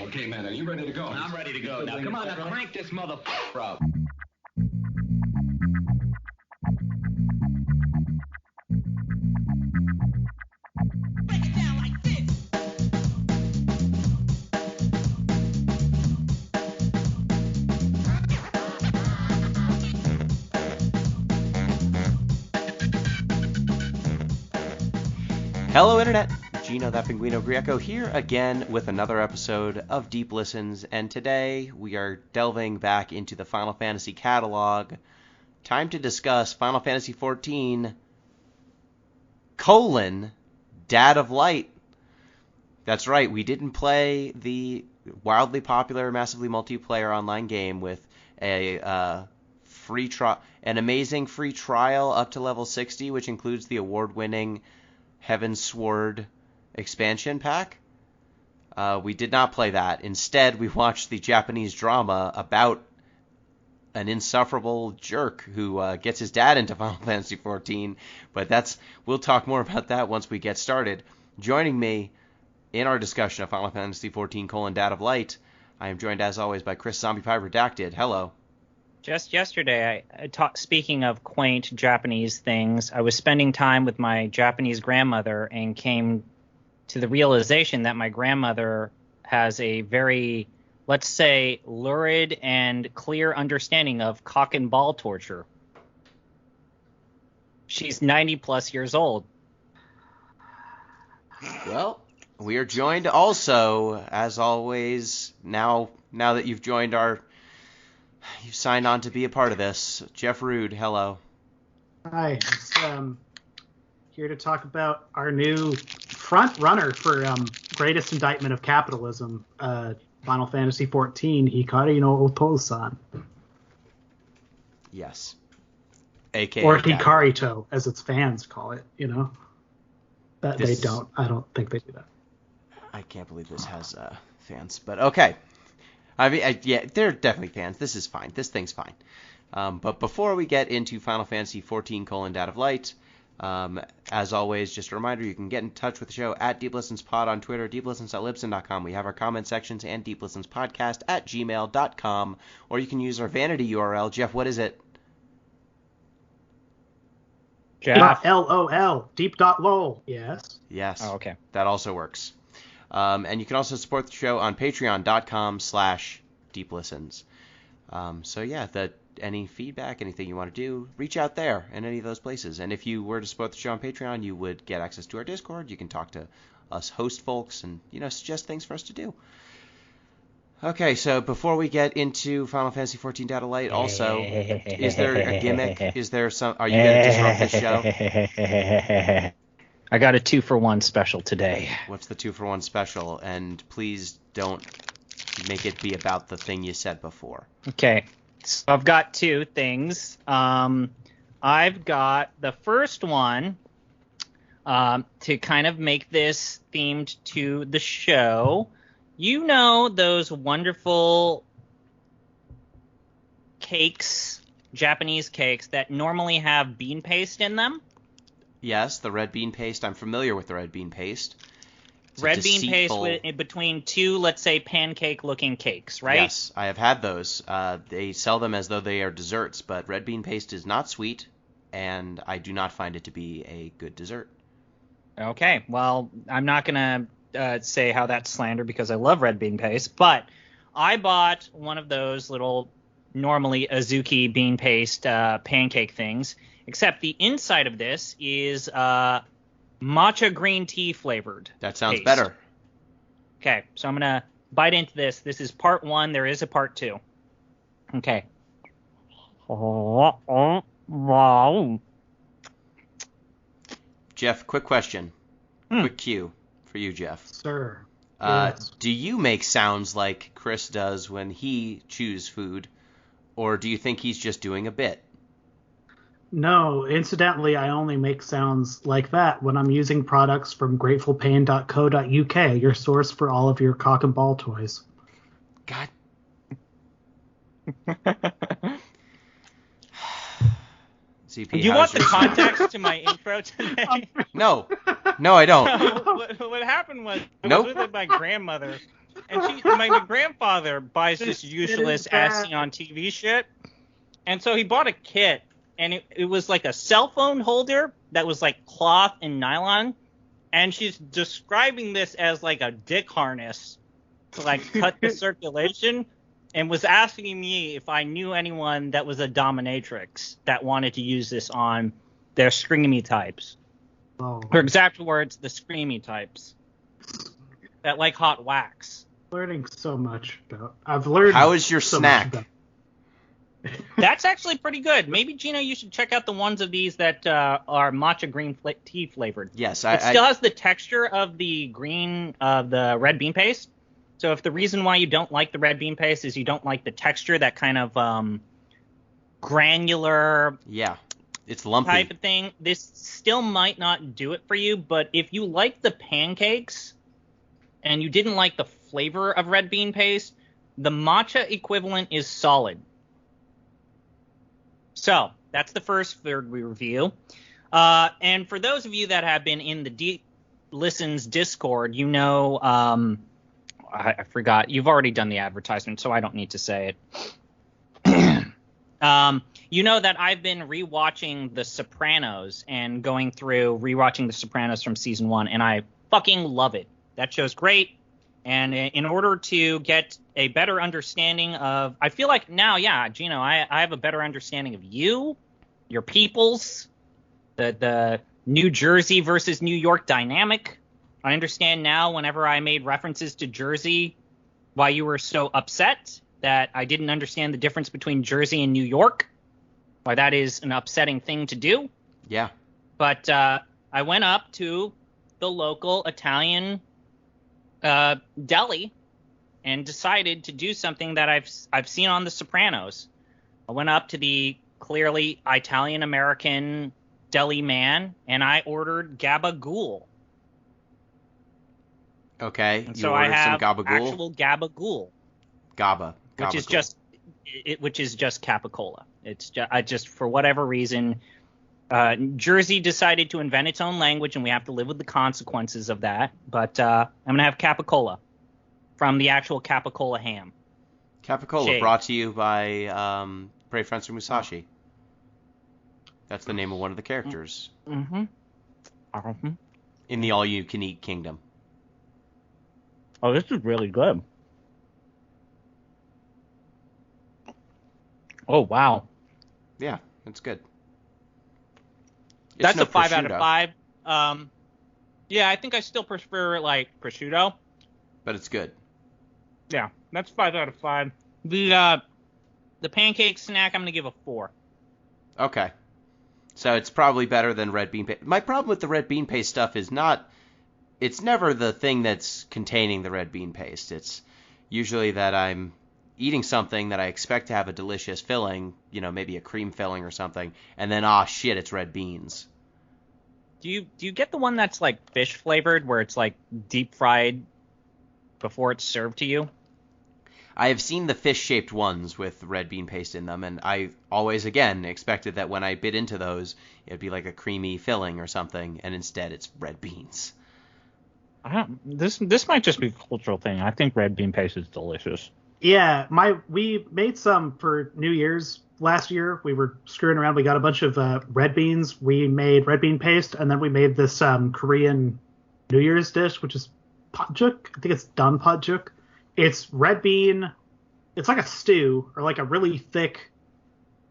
Okay, man, are you ready to go? I'm ready to go. Now, come on, now crank this motherfucker up. Break it down like this. Hello, Internet. Gino, that Pinguino Greco here again with another episode of Deep Listens, and today we are delving back into the Final Fantasy catalog. Time to discuss Final Fantasy XIV, Dad of Light. That's right, we didn't play the wildly popular, massively multiplayer online game with an amazing free trial up to level 60, which includes the award-winning Heaven's Sword expansion pack. We did not play that. Instead, we watched the Japanese drama about an insufferable jerk who gets his dad into Final Fantasy XIV. But we'll talk more about that once we get started. Joining me in our discussion of Final Fantasy XIV: Dad of Light, I am joined as always by Chris ZombiePie Redacted. Hello. Just yesterday, speaking of quaint Japanese things, I was spending time with my Japanese grandmother and came to the realization that my grandmother has a very, let's say, lurid and clear understanding of cock and ball torture. She's 90 plus years old. Well, we are joined also, as always, now that you've signed on to be a part of this. Jeff Rude, hello. Hi, here to talk about our new front runner for greatest indictment of capitalism, Final Fantasy XIV, Hikari no Otosan. Yes. AKA or Hikarito, as its fans call it, you know. I don't think they do that. I can't believe this has fans, but okay. I mean, yeah, they're definitely fans. This is fine. This thing's fine. But before we get into Final Fantasy XIV: Dad of Light, as always, just a reminder, you can get in touch with the show at DeepListensPod on Twitter, deeplistens.libsyn.com. We have our comment sections and deeplistenspodcast@gmail.com, or you can use our vanity URL. Jeff, what is it? Jeff? .lol, deep.lol, yes. Yes. Oh, okay. That also works. And you can also support the show on patreon.com/deeplistens. So yeah, any feedback, anything you want to do, reach out there in any of those places. And if you were to support the show on Patreon, you would get access to our Discord. You can talk to us host folks and, suggest things for us to do. Okay, so before we get into Final Fantasy XIV: Dad of Light, also, is there a gimmick? Are you going to disrupt the show? I got a 2-for-1 special today. What's the 2-for-1 special? And please don't make it be about the thing you said before. Okay, so I've got two things. I've got the first one to kind of make this themed to the show. You know those wonderful cakes, Japanese cakes, that normally have bean paste in them? Yes, the red bean paste. I'm familiar with the red bean paste. Red bean paste between two, let's say, pancake-looking cakes, right? Yes, I have had those. They sell them as though they are desserts, but red bean paste is not sweet, and I do not find it to be a good dessert. Okay, well, I'm not going to say how that's slander because I love red bean paste, but I bought one of those little, normally Azuki bean paste pancake things, except the inside of this is matcha green tea flavored. That sounds paste. Better. Okay, so I'm going to bite into this. This is part 1. There is a part 2. Okay. Jeff, quick question. Quick cue for you, Jeff. Sir. Yes. Do you make sounds like Chris does when he chews food, or do you think he's just doing a bit? No, incidentally, I only make sounds like that when I'm using products from gratefulpain.co.uk, your source for all of your cock and ball toys. God. ZP, Do you want the context to my intro today? No, I don't. What happened was I Nope. was with my grandmother And my grandfather buys this useless bad. as seen on TV shit. And so he bought a kit, and it was like a cell phone holder that was like cloth and nylon. And she's describing this as like a dick harness to like cut the circulation, and was asking me if I knew anyone that was a dominatrix that wanted to use this on their screamy types. Oh. Her exact words, the screamy types that like hot wax. Learning so much about. I've learned. How is your so snack? much That's actually pretty good. Maybe, Gino, you should check out the ones of these that are matcha green tea flavored. Yes, it still has the texture of the green of the red bean paste. So if the reason why you don't like the red bean paste is you don't like the texture, that kind of granular Yeah, it's lumpy. type of thing, this still might not do it for you. But if you like the pancakes and you didn't like the flavor of red bean paste, the matcha equivalent is solid. So that's the first third we review. And for those of you that have been in the Deep Listens Discord, you know, I forgot. You've already done the advertisement, so I don't need to say it. You know that I've been rewatching The Sopranos and going through rewatching The Sopranos from season 1, and I fucking love it. That show's great. And in order to get a better understanding of, I feel like now, yeah, Gino, I have a better understanding of you, your peoples, the New Jersey versus New York dynamic. I understand now whenever I made references to Jersey, why you were so upset that I didn't understand the difference between Jersey and New York, why that is an upsetting thing to do. Yeah. But I went up to the local Italian deli and decided to do something that I've seen on The Sopranos. I went up to the clearly Italian American deli man and I ordered gabagool. Okay. And You so I ordered have some gabagool. actual gabagool, Gaba. which is Gabagool. just Capicola. It's just for whatever reason, Jersey decided to invent its own language, and we have to live with the consequences of that. But I'm gonna have Capicola from the actual Capicola ham. Capicola, Shade. brought to you by Brave Fencer Musashi. That's the name of one of the characters Mm-hmm. in the all-you-can-eat kingdom. Oh, this is really good. Oh, wow. Yeah, it's good. It's That's no a 5 out of prosciutto, 5. Yeah, I think I still prefer, like, prosciutto. but it's good. Yeah, that's 5 out of 5. The pancake snack, I'm going to give a 4. Okay. So it's probably better than red bean paste. My problem with the red bean paste stuff is it's never the thing that's containing the red bean paste. It's usually that I'm eating something that I expect to have a delicious filling, maybe a cream filling or something, and then, shit, it's red beans. Do you get the one that's, like, fish flavored, where it's, like, deep fried before it's served to you? I have seen the fish-shaped ones with red bean paste in them, and I always, again, expected that when I bit into those, it'd be like a creamy filling or something, and instead it's red beans. This might just be a cultural thing. I think red bean paste is delicious. Yeah, we made some for New Year's last year. We were screwing around. We got a bunch of red beans. We made red bean paste, and then we made this Korean New Year's dish, which is patjuk. I think it's dan patjuk. It's red bean. It's like a stew, or like a really thick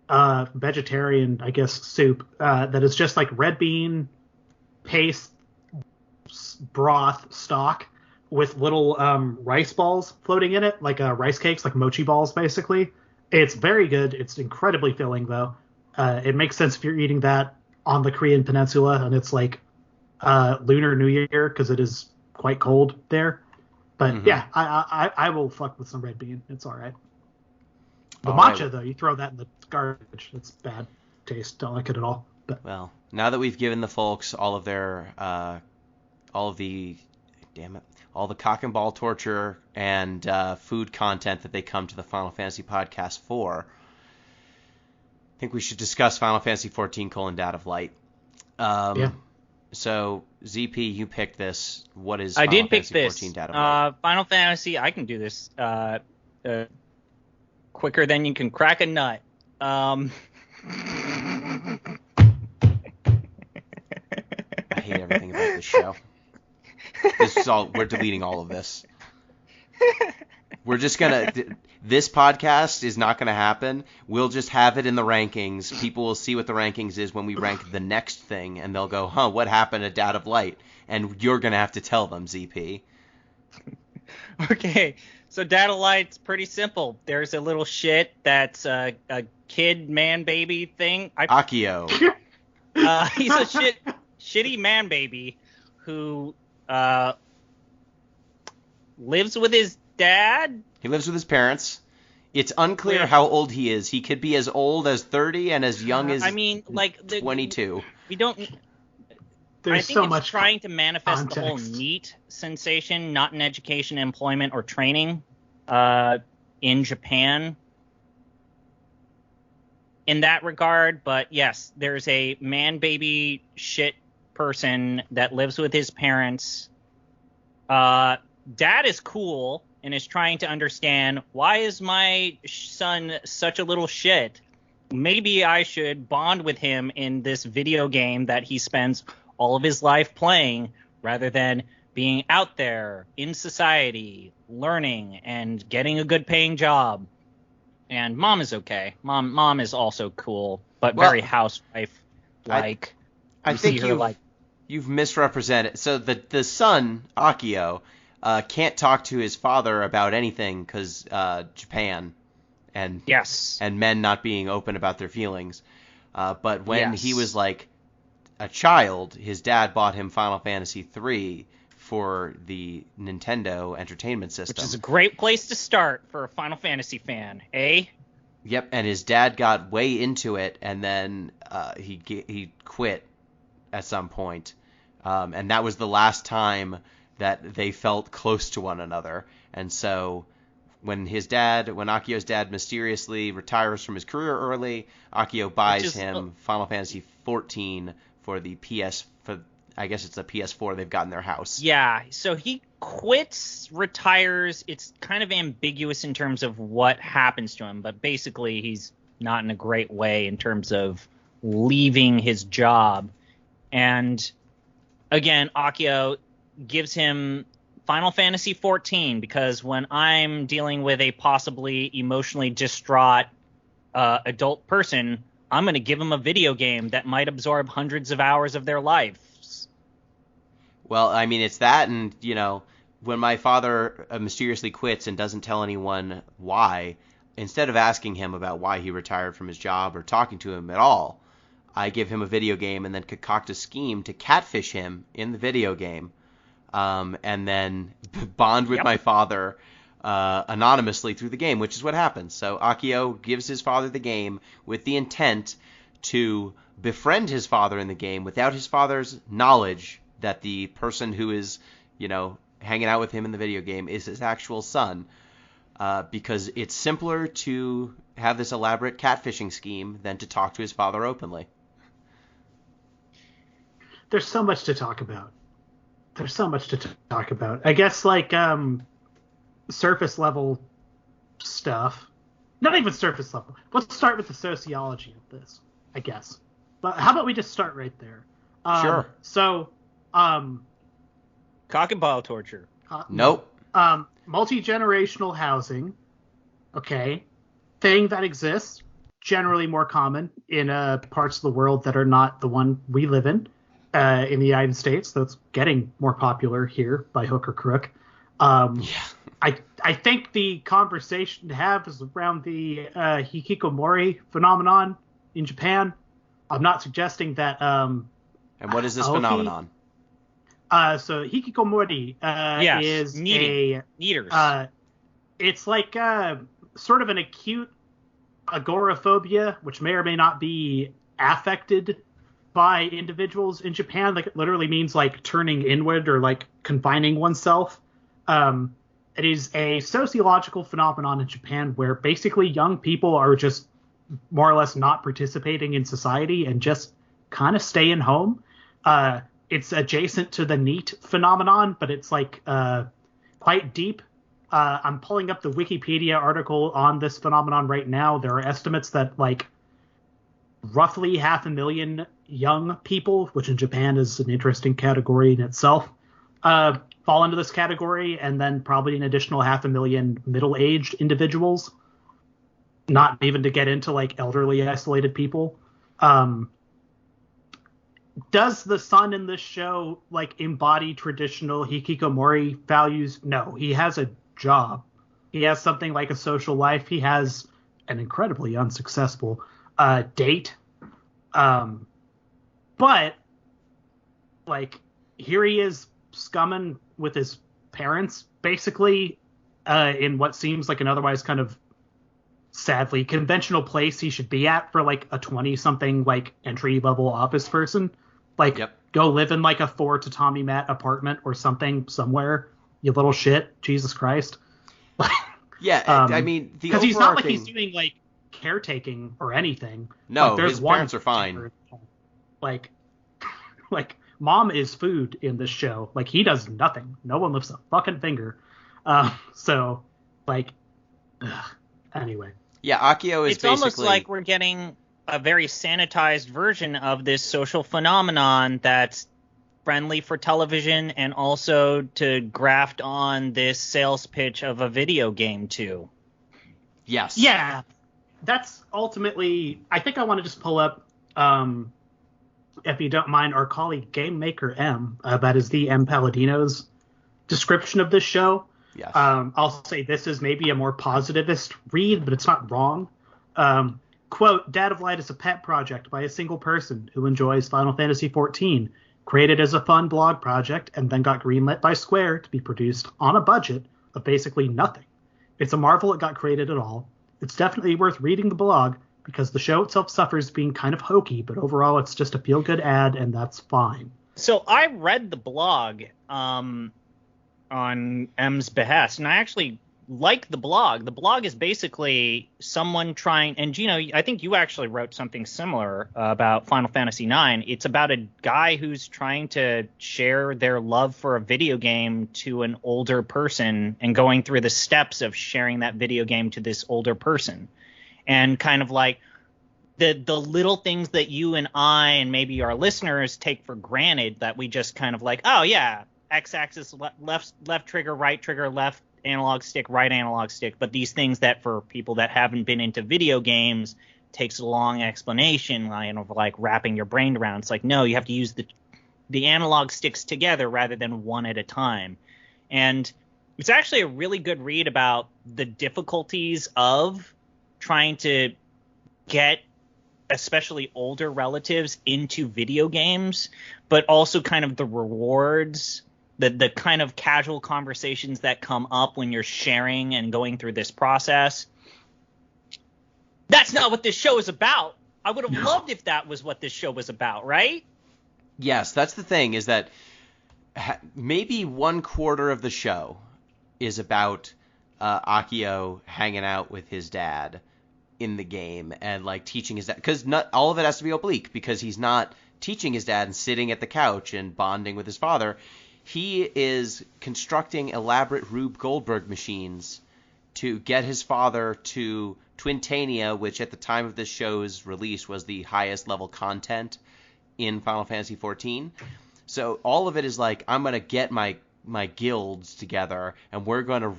vegetarian, I guess, soup that is just like red bean paste, broth, stock, with little rice balls floating in it, like rice cakes, like mochi balls, basically. It's very good. It's incredibly filling, though. It makes sense if you're eating that on the Korean peninsula, and it's like Lunar New Year, because it is quite cold there. But yeah, I will fuck with some red bean. It's all right. The matcha, though, you throw that in the garbage. It's bad taste. Don't like it at all. But Well, now that we've given the folks all of their, all the cock and ball torture and food content that they come to the Final Fantasy podcast for, I think we should discuss Final Fantasy XIV: Dad of Light. Yeah. So ZP, you picked this. What is I Final did pick Fantasy this. 14 Data Light? Final Fantasy. I can do this quicker than you can crack a nut. I hate everything about this show. We're deleting all of this. We're just gonna. This podcast is not gonna happen. We'll just have it in the rankings. People will see what the rankings is when we rank the next thing, and they'll go, "Huh, what happened to Dad of Light?" And you're gonna have to tell them, ZP. Okay, so Data Light's pretty simple. There's a little shit that's a kid man baby thing. Akio. He's a shitty man baby who lives with his dad. He lives with his parents. It's unclear how old he is. He could be as old as 30 and as young as 22. We don't. There's I think so it's much trying to manifest the whole context. NEET sensation, not in education, employment, or training, in Japan. In that regard, but yes, there's a man baby shit person that lives with his parents. Dad is cool and is trying to understand, why is my son such a little shit? Maybe I should bond with him in this video game that he spends all of his life playing, rather than being out there in society, learning and getting a good paying job. And mom is okay. Mom is also cool, but very housewife-like. I think you've misrepresented. So the son, Akio, can't talk to his father about anything because Japan and men not being open about their feelings. But when he was like a child, his dad bought him Final Fantasy III for the Nintendo Entertainment System. Which is a great place to start for a Final Fantasy fan, eh? Yep, and his dad got way into it, and then he quit at some point. And that was the last time that they felt close to one another. And so when Akio's dad mysteriously retires from his career early, Akio buys him Final Fantasy XIV for the I guess it's a PS4 they've got in their house. Yeah, so he quits, retires. It's kind of ambiguous in terms of what happens to him, but basically he's not in a great way in terms of leaving his job. And again, Akio gives him Final Fantasy XIV, because when I'm dealing with a possibly emotionally distraught adult person, I'm going to give them a video game that might absorb hundreds of hours of their lives. Well, I mean, it's that, and, when my father mysteriously quits and doesn't tell anyone why, instead of asking him about why he retired from his job or talking to him at all, I give him a video game and then concoct a scheme to catfish him in the video game, and then bond with my father anonymously through the game, which is what happens. So Akio gives his father the game with the intent to befriend his father in the game without his father's knowledge that the person who is, hanging out with him in the video game is his actual son, because it's simpler to have this elaborate catfishing scheme than to talk to his father openly. There's so much to talk about. I guess, surface level stuff. Not even surface level. Let's start with the sociology of this, I guess. But how about we just start right there? Sure. So, cock and ball torture. Nope. Multi-generational housing. Okay. Thing that exists, generally more common in parts of the world that are not the one we live in the United States, though it's getting more popular here by hook or crook. I think the conversation to have is around the hikikomori phenomenon in Japan. I'm not suggesting that. And what is this phenomenon? So hikikomori is neaters. It's like sort of an acute agoraphobia, which may or may not be affected by individuals in Japan. Like, it literally means turning inward or confining oneself. It is a sociological phenomenon in Japan where basically young people are just more or less not participating in society and just kind of staying home. it's adjacent to the NEAT phenomenon, but it's like quite deep. I'm pulling up the Wikipedia article on this phenomenon right now. There are estimates that like roughly 500,000 young people, which in Japan is an interesting category in itself, fall into this category, and then probably an additional 500,000 middle-aged individuals, not even to get into like elderly isolated people. Does the son in this show like embody traditional hikikomori values? No, he has a job. He has something like a social life. He has an incredibly unsuccessful date. But like here he is scumming with his parents, basically, in what seems like an otherwise kind of sadly conventional place he should be at for like a 20-something like entry-level office person. Like, Go live in like a 4 tatami mat apartment or something somewhere, you little shit. Jesus Christ. Yeah, I mean, because he's not like he's doing like caretaking or anything. No, like, his parents are fine. Like mom is food in this show. Like he does nothing. No one lifts a fucking finger. So like, anyway. Yeah, Akio is it's almost like we're getting a very sanitized version of this social phenomenon that's friendly for television and also to graft on this sales pitch of a video game too. Yes. Yeah. That's ultimately, I think I want to just pull up, if you don't mind, our colleague Game Maker M, that is the M Paladino's description of this show. Yes. I'll say this is maybe a more positivist read, but it's not wrong. Quote, Dad of Light is a pet project by a single person who enjoys Final Fantasy XIV, created as a fun blog project, and then got greenlit by Square to be produced on a budget of basically nothing. It's a marvel it got created at all. It's definitely worth reading the blog, because the show itself suffers being kind of hokey, but overall it's just a feel-good ad, and that's fine. So I read the blog on M's behest, and I actually like the blog. The blog is basically someone trying, and Gino, I think you actually wrote something similar about Final Fantasy IX. It's about a guy who's trying to share their love for a video game to an older person and going through the steps of sharing that video game to this older person. And kind of like the little things that you and I and maybe our listeners take for granted that we just kind of like, oh yeah, x-axis, left trigger, right trigger, left analog stick, right analog stick. But these things that for people that haven't been into video games takes a long explanation, like wrapping your brain around. It's like, no, you have to use the analog sticks together rather than one at a time. And it's actually a really good read about the difficulties of trying to get especially older relatives into video games, but also kind of the rewards, the kind of casual conversations that come up when you're sharing and going through this process. That's not what this show is about. I would have loved if that was what this show was about, right? Yes, that's the thing, is that maybe 1/4 of the show is about Akio hanging out with his dad in the game and like teaching his dad, because not all of it has to be oblique, because he's not teaching his dad and sitting at the couch and bonding with his father. He is constructing elaborate Rube Goldberg machines to get his father to Twintania, which at the time of this show's release was the highest level content in Final Fantasy XIV. So all of it is like, I'm going to get my guilds together and we're going to,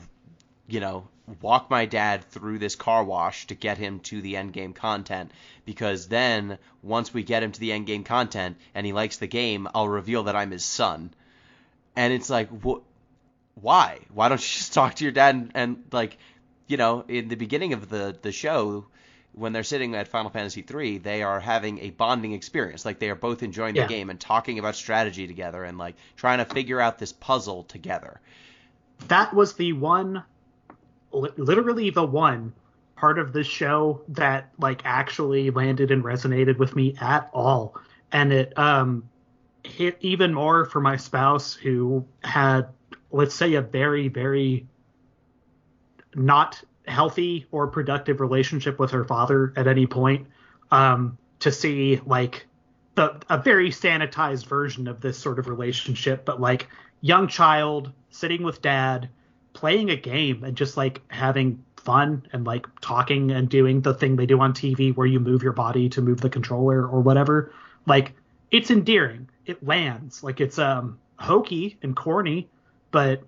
walk my dad through this car wash to get him to the end game content, because then once we get him to the end game content and he likes the game, I'll reveal that I'm his son. And it's like, why don't you just talk to your dad and like, in the beginning of the show, when they're sitting at Final Fantasy III, they are having a bonding experience. Like, they are both enjoying the game and talking about strategy together and like trying to figure out this puzzle together. That was literally the one part of this show that like actually landed and resonated with me at all. And it hit even more for my spouse, who had, let's say, a very, very not healthy or productive relationship with her father at any point, to see like a very sanitized version of this sort of relationship, but like young child sitting with dad, playing a game and just like having fun and like talking and doing the thing they do on TV where you move your body to move the controller or whatever. Like, it's endearing. It lands. Like, it's hokey and corny, but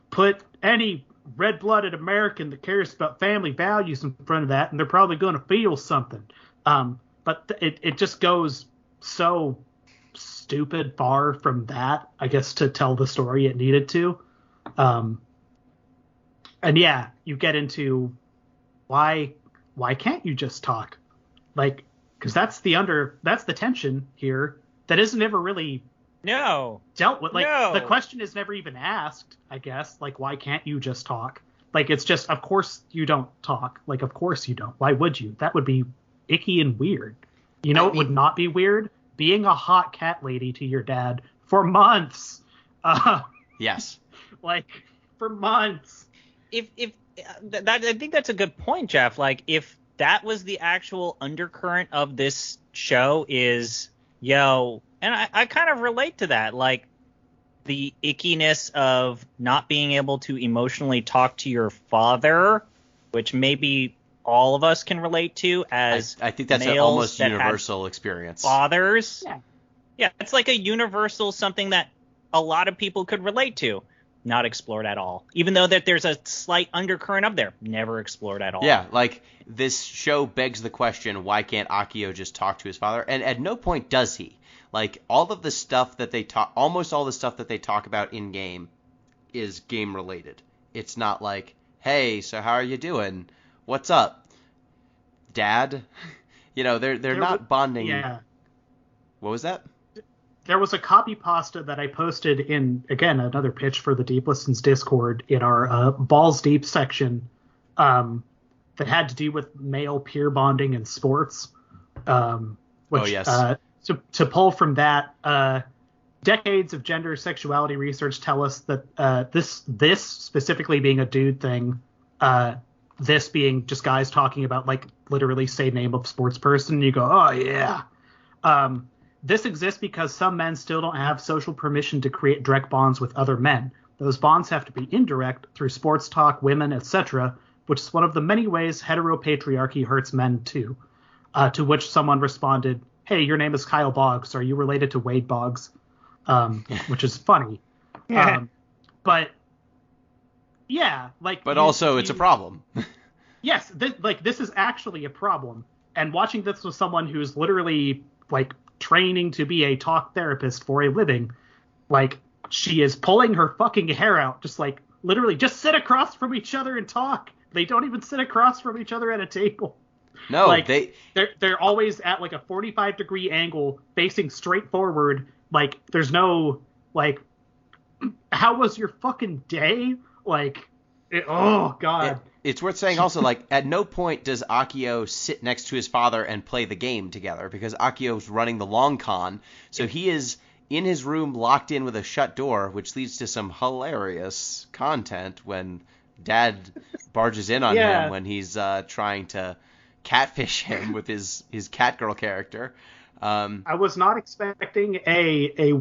put any red-blooded American that cares about family values in front of that, and they're probably going to feel something. But it just goes so stupid far from that, I guess, to tell the story it needed to. And yeah, you get into why can't you just talk? Like, because that's the tension here that isn't ever really dealt with. Like, the question is never even asked, I guess. Like, why can't you just talk? Like, it's just, of course you don't talk. Like, of course you don't. Why would you? That would be icky and weird. It would not be weird? Being a hot cat lady to your dad for months. Yes. Like, for months. I think that's a good point, Jeff. Like, if that was the actual undercurrent of this show is, and I kind of relate to that, like the ickiness of not being able to emotionally talk to your father, which maybe all of us can relate to as I think that's an almost universal experience. Fathers. Yeah, it's like a universal something that a lot of people could relate to. Not explored at all. Even though that there's a slight undercurrent up there, never explored at all. Yeah, like this show begs the question, why can't Akio just talk to his father? And at no point does he. Like, all of the stuff that they talk, almost all the stuff that they talk about in game is game related. It's not like, hey, so how are you doing? What's up, Dad? They're not bonding. Yeah. What was that? There was a copy pasta that I posted in, again, another pitch for the Deep Listens Discord in our Balls Deep section that had to do with male peer bonding in sports. Which, yes. To pull from that, decades of gender sexuality research tell us that this specifically being a dude thing, this being just guys talking about, like, literally say name of sports person, and you go, oh, yeah. This exists because some men still don't have social permission to create direct bonds with other men. Those bonds have to be indirect through sports talk, women, etc., which is one of the many ways heteropatriarchy hurts men too. To which someone responded, hey, your name is Kyle Boggs. Are you related to Wade Boggs? Which is funny. But yeah, like. But also, it's a problem. Yes, this is actually a problem. And watching this with someone who's literally like training to be a talk therapist for a living, like, she is pulling her fucking hair out, just like literally just sit across from each other and talk. They don't even sit across from each other at a table. No, like, they're always at like a 45-degree angle facing straight forward. Like, there's no like, how was your fucking day? Like, oh god. It's worth saying also, like, at no point does Akio sit next to his father and play the game together, because Akio's running the long con, so he is in his room locked in with a shut door, which leads to some hilarious content when Dad barges in on him when he's trying to catfish him with his Catgirl character. I was not expecting a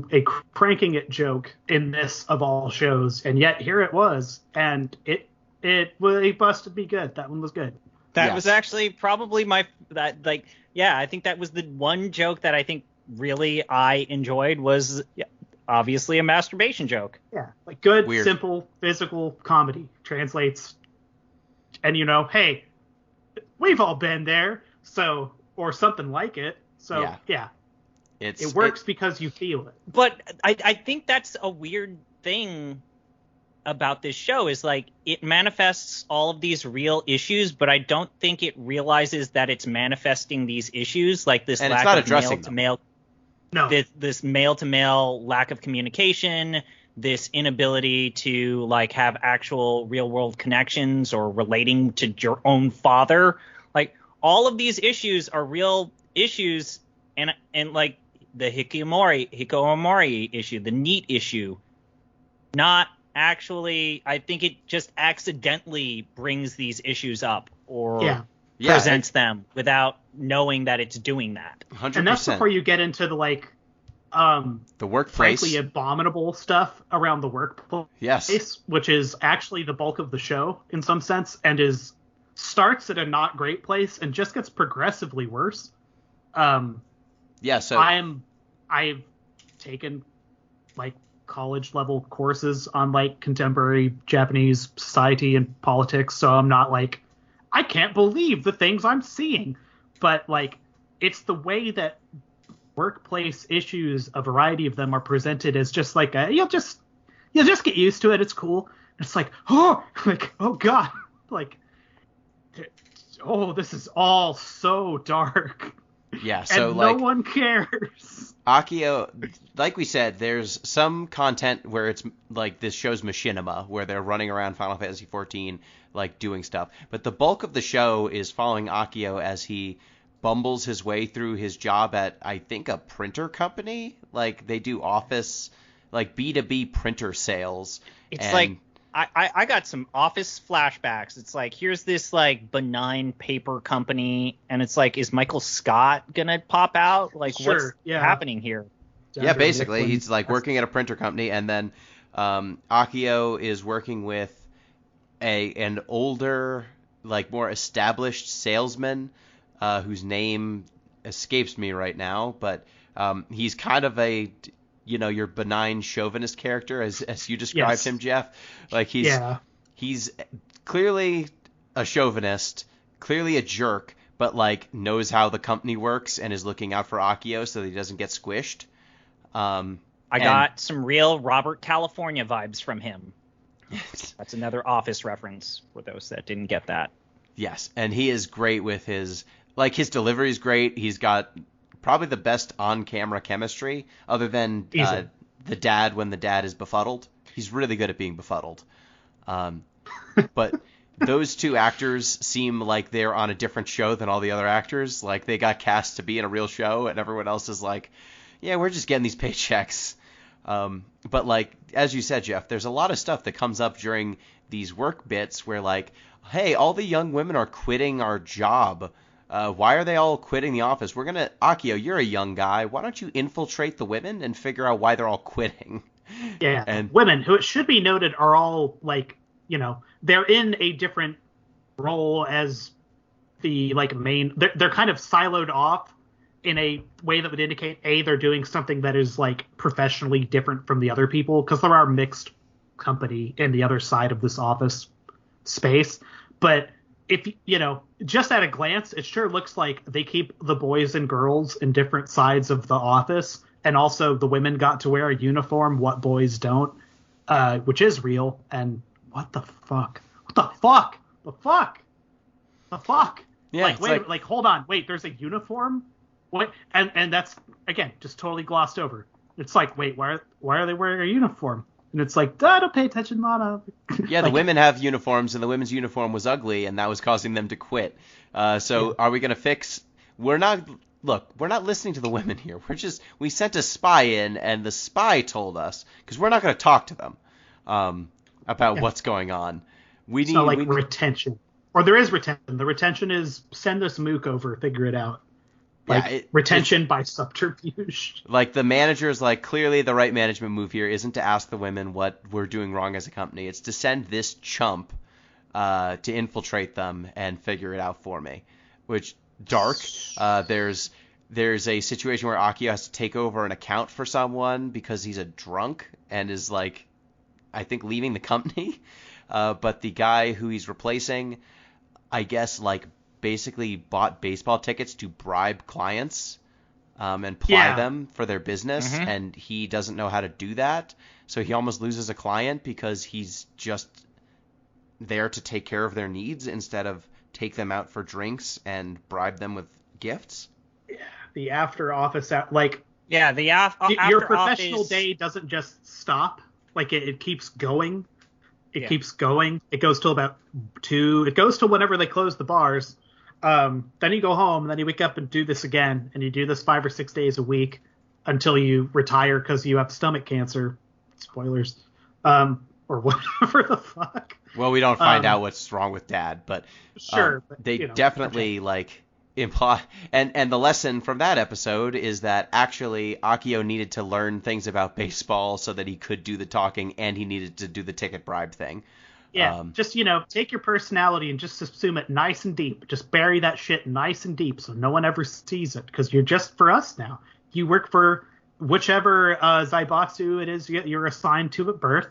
cranking it joke in this of all shows, and yet here it was, and it busted me good. That one was good. That was actually probably I think that was the one joke that I think really I enjoyed was obviously a masturbation joke. Yeah, like good, Weird. Simple, physical comedy translates. And hey, we've all been there, so, or something like it. So yeah. It works because you feel it. But I think that's a weird thing about this show is, like, it manifests all of these real issues, but I don't think it realizes that it's manifesting these issues, like this lack of male-to-male. No. This male-to-male lack of communication, this inability to, like, have actual real-world connections or relating to your own father. Like, all of these issues are real issues, and like the hikikomori issue, the NEET issue, not actually, I think it just accidentally brings these issues up or presents them without knowing that it's doing that. 100%. And that's before you get into the the workplace. frankly abominable stuff around the workplace. Yes. Which is actually the bulk of the show in some sense, and starts at a not great place and just gets progressively worse. Yeah. So I've taken college level courses on contemporary Japanese society and politics, so I'm not I can't believe the things I'm seeing, but it's the way that workplace issues, a variety of them, are presented as just you'll just get used to it, it's cool. It's oh god, oh, this is all so dark. Yeah, so and no one cares. Akio, like we said, there's some content where it's this show's machinima, where they're running around Final Fantasy XIV, doing stuff. But the bulk of the show is following Akio as he bumbles his way through his job at, I think, a printer company. They do office, B2B printer sales. It's I got some office flashbacks. It's here's this benign paper company, and it's is Michael Scott gonna pop out? Sure, what's happening here? Yeah, basically he's working at a printer company, and then Akio is working with an older, more established salesman whose name escapes me right now, but he's kind of your benign chauvinist character, as you described him, Jeff. He's clearly a chauvinist, clearly a jerk, but knows how the company works and is looking out for Akio so that he doesn't get squished. I got some real Robert California vibes from him. That's another Office reference for those that didn't get that. Yes, and he is great with his delivery is great. He's got probably the best on-camera chemistry, other than the dad when the dad is befuddled. He's really good at being befuddled. But those two actors seem like they're on a different show than all the other actors. They got cast to be in a real show, and everyone else is yeah, we're just getting these paychecks. But as you said, Jeff, there's a lot of stuff that comes up during these work bits where hey, all the young women are quitting our job. Why are they all quitting the office? Akio, you're a young guy. Why don't you infiltrate the women and figure out why they're all quitting? Yeah, and women, who it should be noted are all they're in a different role as the main. They're kind of siloed off in a way that would indicate they're doing something that is professionally different from the other people, because there are mixed company in the other side of this office space. But if just at a glance, it sure looks like they keep the boys and girls in different sides of the office, and also the women got to wear a uniform, what boys don't, which is real. And what the fuck? Yeah, wait, hold on, wait, there's a uniform? What? And that's again just totally glossed over. It's wait, why are they wearing a uniform? And it's don't pay attention, Lana. Yeah, the women have uniforms, and the women's uniform was ugly, and that was causing them to quit. Are we going to fix... We're not listening to the women here. We sent a spy in, and the spy told us, because we're not going to talk to them about what's going on. Retention. Or there is retention. The retention is send this mook over, figure it out. Retention by subterfuge. The manager's clearly the right management move here isn't to ask the women what we're doing wrong as a company. It's to send this chump to infiltrate them and figure it out for me. Which, dark. There's a situation where Akio has to take over an account for someone because he's a drunk and is I think leaving the company. But the guy who he's replacing, I guess basically bought baseball tickets to bribe clients and ply them for their business, and he doesn't know how to do that, so he almost loses a client because he's just there to take care of their needs instead of take them out for drinks and bribe them with gifts. Yeah, the after office your professional day doesn't just stop. It keeps going. It keeps going. It goes till about 2. It goes till whenever they close the bars. Then you go home, and then you wake up and do this again, and you do this 5 or 6 days a week until you retire because you have stomach cancer. Spoilers. Or whatever the fuck. Well, we don't find out what's wrong with Dad, but sure. They definitely imply and the lesson from that episode is that actually Akio needed to learn things about baseball so that he could do the talking, and he needed to do the ticket bribe thing. Yeah, just, take your personality and just assume it nice and deep. Just bury that shit nice and deep so no one ever sees it, because you're just for us now. You work for whichever Zaibatsu it is you're assigned to at birth,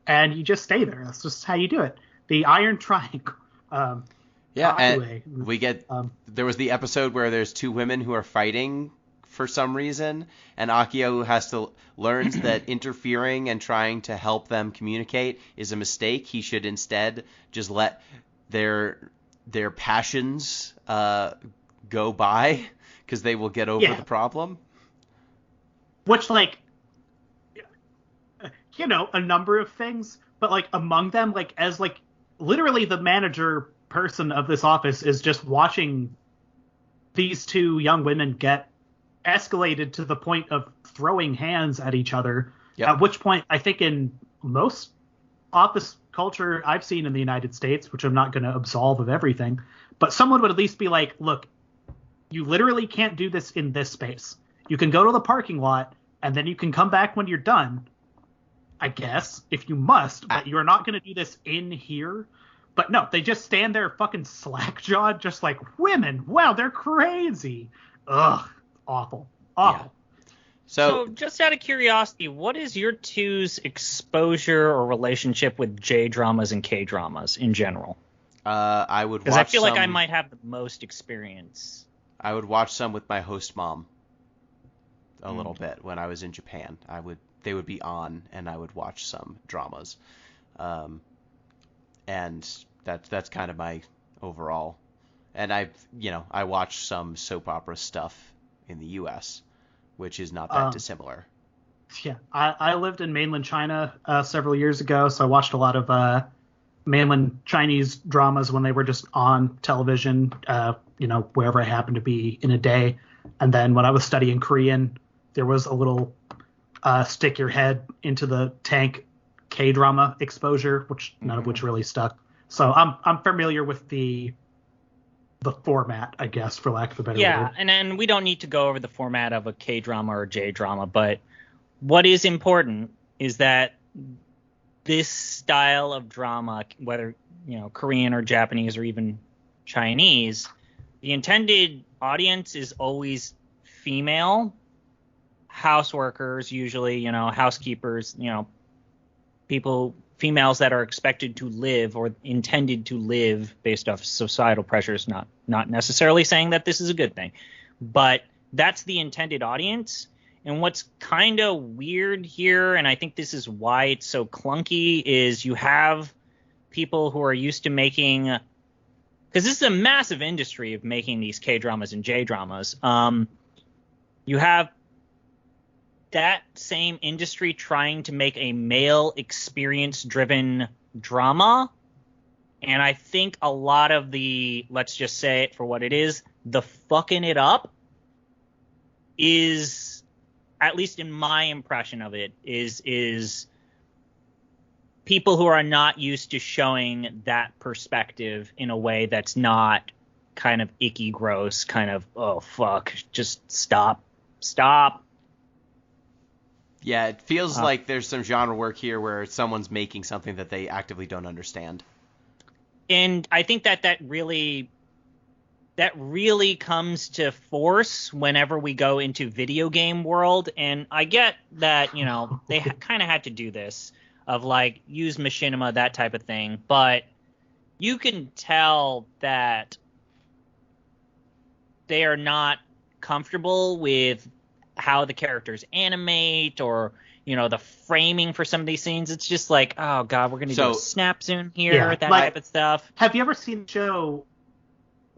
and you just stay there. That's just how you do it. The Iron Triangle. And we get there was the episode where there's two women who are fighting for some reason, and Akio has to learns that interfering and trying to help them communicate is a mistake. He should instead just let their passions go by, because they will get over the problem. Which, a number of things, but among them, as literally the manager person of this office is just watching these two young women get escalated to the point of throwing hands at each other. Yep. At which point, I think in most office culture I've seen in the United States, which I'm not going to absolve of everything, but someone would at least be like, look, you literally can't do this in this space. You can go to the parking lot, and then you can come back when you're done, I guess, if you must, but you're not going to do this in here. But no, they just stand there fucking slack-jawed, just like, women, wow, they're crazy. Ugh. Awful. Yeah. So just out of curiosity, what is your two's exposure or relationship with J-dramas and K-dramas in general? I would watch, because I feel like I might have the most experience. I would watch some with my host mom a little bit when I was in Japan. They would be on, and I would watch some dramas. And that's kind of my overall. And I watch some soap opera stuff in the U.S., which is not that dissimilar. Yeah, I lived in mainland China several years ago, so I watched a lot of mainland Chinese dramas when they were just on television, wherever I happened to be in a day. And then when I was studying Korean, there was a little stick your head into the tank K-drama exposure, which none of which really stuck. So I'm familiar with the format, I guess, for lack of a better word. Yeah, and we don't need to go over the format of a K-drama or J-drama, but what is important is that this style of drama, whether Korean or Japanese or even Chinese, the intended audience is always female houseworkers, usually, housekeepers, females that are expected to live or intended to live based off societal pressures, not necessarily saying that this is a good thing, but that's the intended audience. And what's kind of weird here, and I think this is why it's so clunky, is you have people who are used to making, because this is a massive industry of making these K-dramas and J-dramas. You have that same industry trying to make a male experience-driven drama, and I think a lot of the, let's just say it for what it is, the fucking it up is, at least in my impression of it, is people who are not used to showing that perspective in a way that's not kind of icky, gross, kind of, oh, fuck, just stop. Yeah, it feels like there's some genre work here where someone's making something that they actively don't understand. And I think that really comes to force whenever we go into video game world. And I get that, they kind of had to do this, of use machinima, that type of thing. But you can tell that they are not comfortable with how the characters animate, or the framing for some of these scenes. It's just oh god, we're gonna do a snap zoom here, that type of stuff. Have you ever seen a show,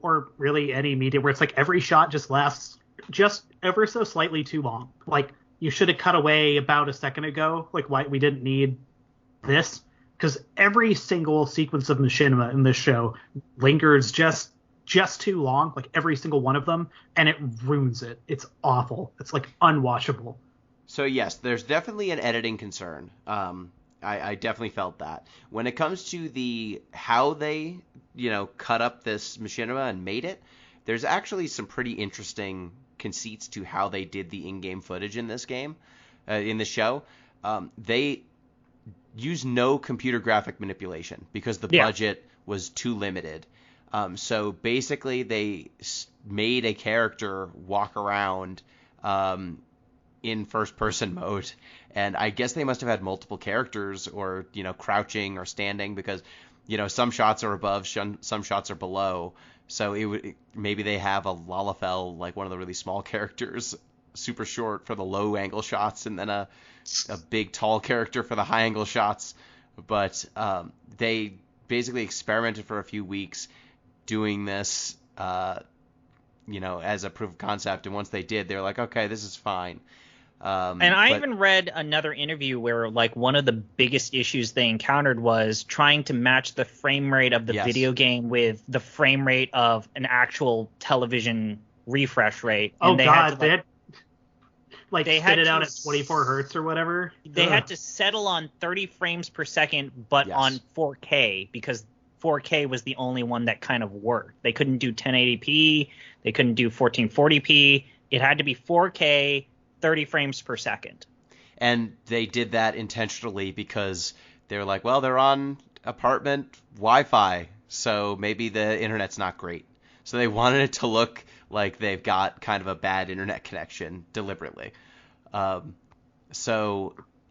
or really any media, where it's every shot just lasts just ever so slightly too long? You should have cut away about a second ago. Why we didn't need this? Because every single sequence of machinima in this show lingers just too long, every single one of them, and it ruins it. It's awful. It's unwatchable. So yes, there's definitely an editing concern. I definitely felt that. When it comes to how they, cut up this machinima and made it, there's actually some pretty interesting conceits to how they did the in-game footage in this game, in the show. They use no computer graphic manipulation because the budget was too limited. So basically, they made a character walk around in first-person mode, and I guess they must have had multiple characters, or crouching or standing, because some shots are above, some shots are below. So maybe they have a Lalafell, like one of the really small characters, super short for the low-angle shots, and then a big tall character for the high-angle shots. But they basically experimented for a few weeks doing this, as a proof of concept. And once they did, they were like, okay, this is fine. And I even read another interview where, like, one of the biggest issues they encountered was trying to match the frame rate of the video game with the frame rate of an actual television refresh rate. And they had to, they spit it out at 24 hertz or whatever. They had to settle on 30 frames per second, but on 4K, because 4K was the only one that kind of worked. They couldn't do 1080p. They couldn't do 1440p. It had to be 4K, 30 frames per second. And they did that intentionally because they were like, well, they're on apartment Wi-Fi, so maybe the internet's not great. So they wanted it to look like they've got kind of a bad internet connection deliberately. And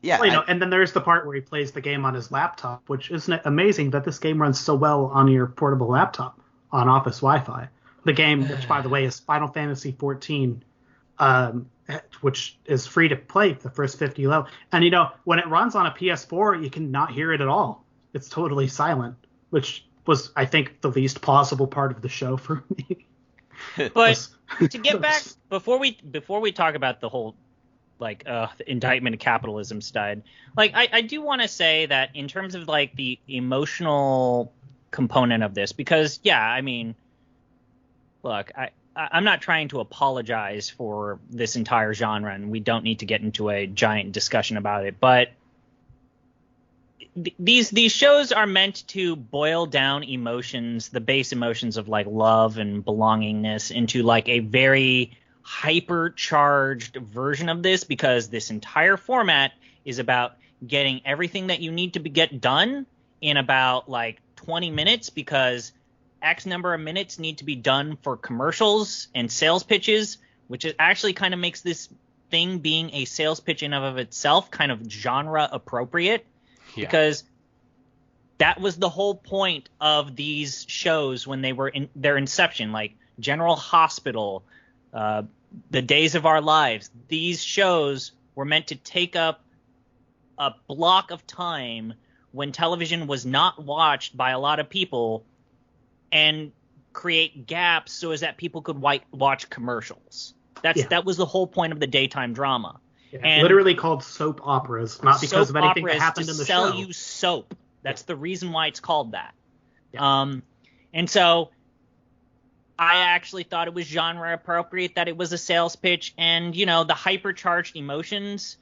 then there's the part where he plays the game on his laptop, which isn't it amazing that this game runs so well on your portable laptop on office Wi-Fi. The game, which by the way is Final Fantasy XIV, which is free to play the first 50 levels. And when it runs on a PS4, you can not hear it at all. It's totally silent, which was, I think, the least plausible part of the show for me. But to get back, before we talk about the whole the indictment of capitalism side, I do want to say that in terms of the emotional component of this, because look, I'm not trying to apologize for this entire genre, and we don't need to get into a giant discussion about it, but these shows are meant to boil down emotions, the base emotions of love and belongingness, into a very hypercharged version of this, because this entire format is about getting everything that you need to get done in about 20 minutes, because X number of minutes need to be done for commercials and sales pitches, which actually kind of makes this thing being a sales pitch in of itself kind of genre appropriate. Because that was the whole point of these shows when they were in their inception, like General Hospital, The Days of Our Lives. These shows were meant to take up a block of time when television was not watched by a lot of people and create gaps so as that people could watch commercials. That was the whole point of the daytime drama. And literally called soap operas, not because of anything that happened in the show. Sell you soap. That's the reason why it's called that. Yeah. And so I actually thought it was genre appropriate that it was a sales pitch, and the hypercharged emotions.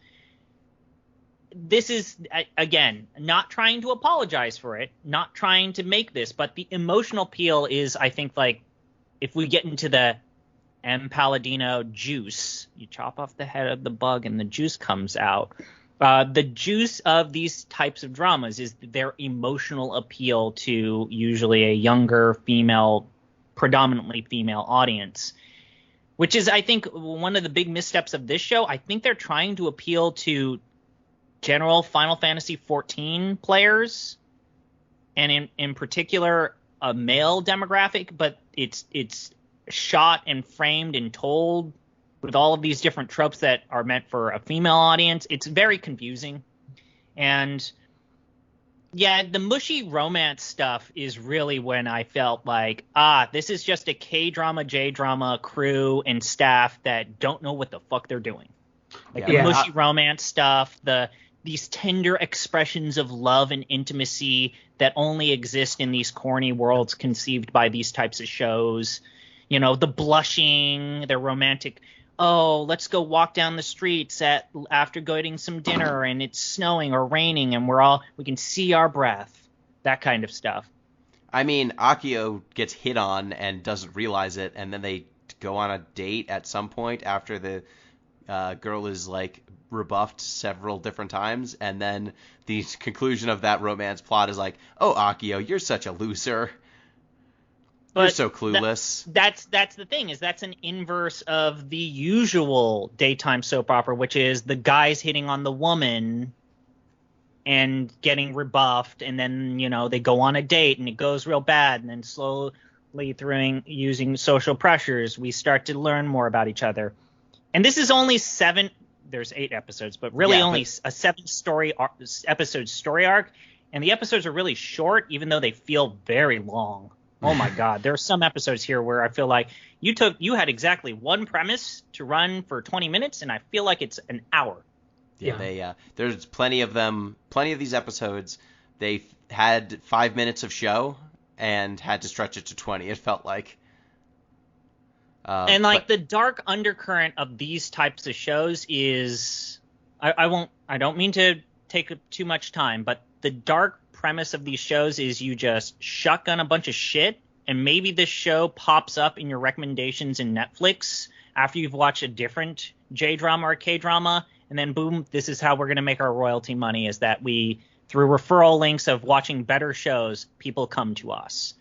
This is, again, not trying to apologize for it, not trying to make this, but the emotional appeal is, I think, if we get into the M. Palladino juice, you chop off the head of the bug and the juice comes out. The juice of these types of dramas is their emotional appeal to usually a younger predominantly female audience, which is, I think, one of the big missteps of this show. I think they're trying to appeal to general Final Fantasy XIV players, and in particular a male demographic, but it's shot and framed and told with all of these different tropes that are meant for a female audience. It's very confusing. And the mushy romance stuff is really when I felt this is just a K-drama, J-drama crew and staff that don't know what the fuck they're doing. The mushy romance stuff, these tender expressions of love and intimacy that only exist in these corny worlds conceived by these types of shows. The blushing, the romantic, let's go walk down the streets after getting some dinner and it's snowing or raining and we can see our breath, that kind of stuff. I mean, Akio gets hit on and doesn't realize it, and then they go on a date at some point after the girl is like rebuffed several different times, and then the conclusion of that romance plot is like, oh, Akio, you're such a loser. You're so clueless. That's the thing, is that's an inverse of the usual daytime soap opera, which is the guy's hitting on the woman and getting rebuffed, and then, you know, they go on a date and it goes real bad, and then slowly through using social pressures, we start to learn more about each other. And this is only 7, there's 8 episodes, but really only a 7 episode story arc, and the episodes are really short, even though they feel very long. Oh my God, there are some episodes here where I feel like you had exactly one premise to run for 20 minutes, and I feel like it's an hour. Yeah, there's plenty of these episodes. They had 5 minutes of show and had to stretch it to 20. It felt like. The dark undercurrent of these types of shows is, I don't mean to take up too much time, but the dark premise of these shows is you just shotgun a bunch of shit, and maybe this show pops up in your recommendations in Netflix after you've watched a different J-drama or K-drama, and then boom, this is how we're going to make our royalty money, is that we, through referral links of watching better shows, people come to us.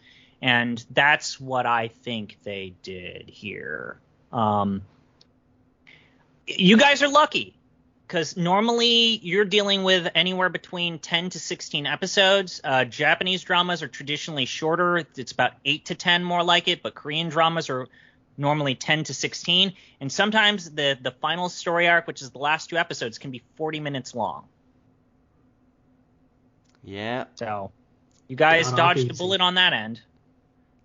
And that's what I think they did here. You guys are lucky, because normally you're dealing with anywhere between 10 to 16 episodes. Japanese dramas are traditionally shorter. It's about 8 to 10 more like it, but Korean dramas are normally 10 to 16. And sometimes the final story arc, which is the last 2 episodes, can be 40 minutes long. Yeah. So you guys dodged a bullet on that end.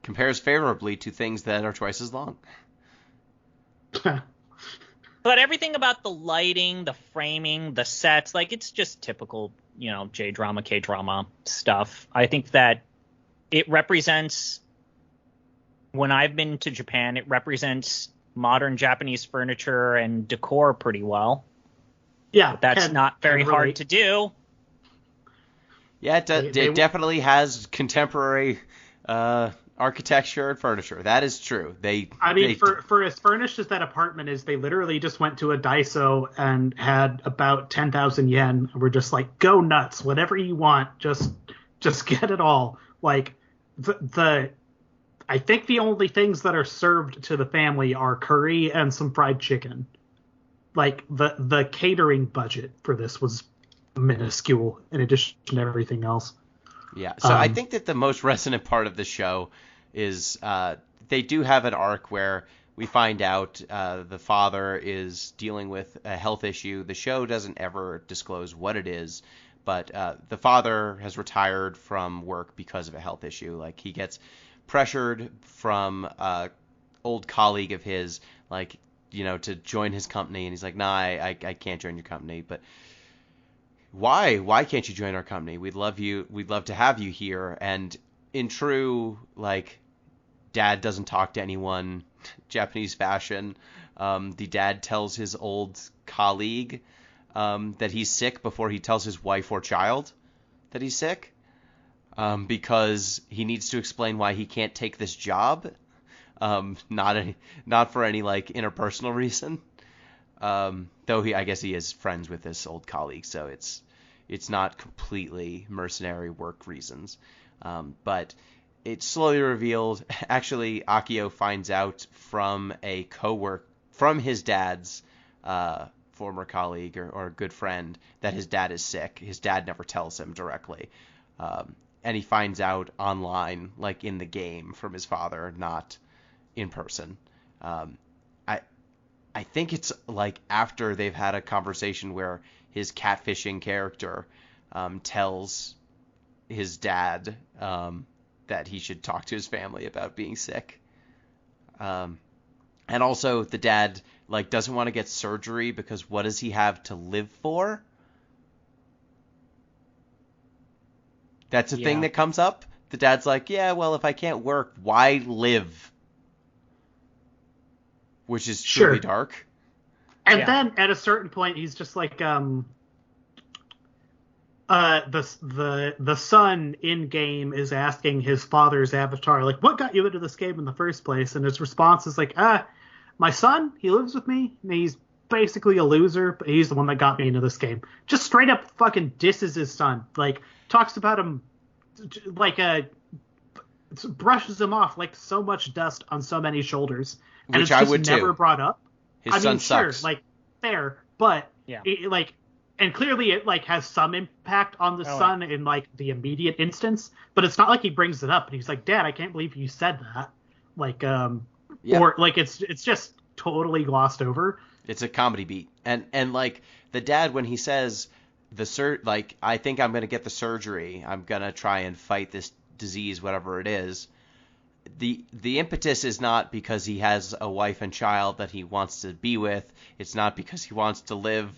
Compares favorably to things that are twice as long. But everything about the lighting, the framing, the sets, like, it's just typical, you know, J-drama, K-drama stuff. I think that it represents, when I've been to Japan, it represents modern Japanese furniture and decor pretty well. Yeah. But that's not very hard to do. Yeah, it definitely has contemporary architecture and furniture. That is true. For as furnished as that apartment is, they literally just went to a Daiso and had about 10,000 yen and were just like, go nuts, whatever you want, just get it all. Like I think the only things that are served to the family are curry and some fried chicken. Like the catering budget for this was minuscule in addition to everything else. Yeah, so I think that the most resonant part of the show is they do have an arc where we find out the father is dealing with a health issue. The show doesn't ever disclose what it is, but the father has retired from work because of a health issue. Like, he gets pressured from an old colleague of his, like, you know, to join his company, and he's like, nah, I can't join your company. But why can't you join our company? We'd love to have you here. And in true, like, dad doesn't talk to anyone Japanese fashion, the dad tells his old colleague that he's sick before he tells his wife or child that he's sick, because he needs to explain why he can't take this job, not for any like interpersonal reason. Though I guess he is friends with this old colleague, so it's not completely mercenary work reasons. But it's slowly revealed. Actually, Akio finds out from from his dad's former colleague or good friend that his dad is sick. His dad never tells him directly, and he finds out online, like in the game, from his father, not in person. I think it's like after they've had a conversation where his catfishing character tells his dad that he should talk to his family about being sick. And also the dad like doesn't want to get surgery because what does he have to live for? That's a thing that comes up. The dad's like, yeah, well, if I can't work, why live? Which is truly dark. And then at a certain point, he's just like, The son in game is asking his father's avatar, like, what got you into this game in the first place? And his response is like, my son, he lives with me, and he's basically a loser, but he's the one that got me into this game. Just straight up fucking disses his son. Like, talks about him like brushes him off like so much dust on so many shoulders. And Which it's I just would never too. brought up. His son sucks. Sure, like, fair, but Yeah. and clearly it like has some impact on the Oh, son in like the immediate instance, but it's not like he brings it up and he's like, Dad, I can't believe you said that. Like, Yeah. or like it's just totally glossed over. It's a comedy beat. And like the dad, when he says I think I'm going to get the surgery. I'm going to try and fight this disease, whatever it is. The impetus is not because he has a wife and child that he wants to be with. It's not because he wants to live,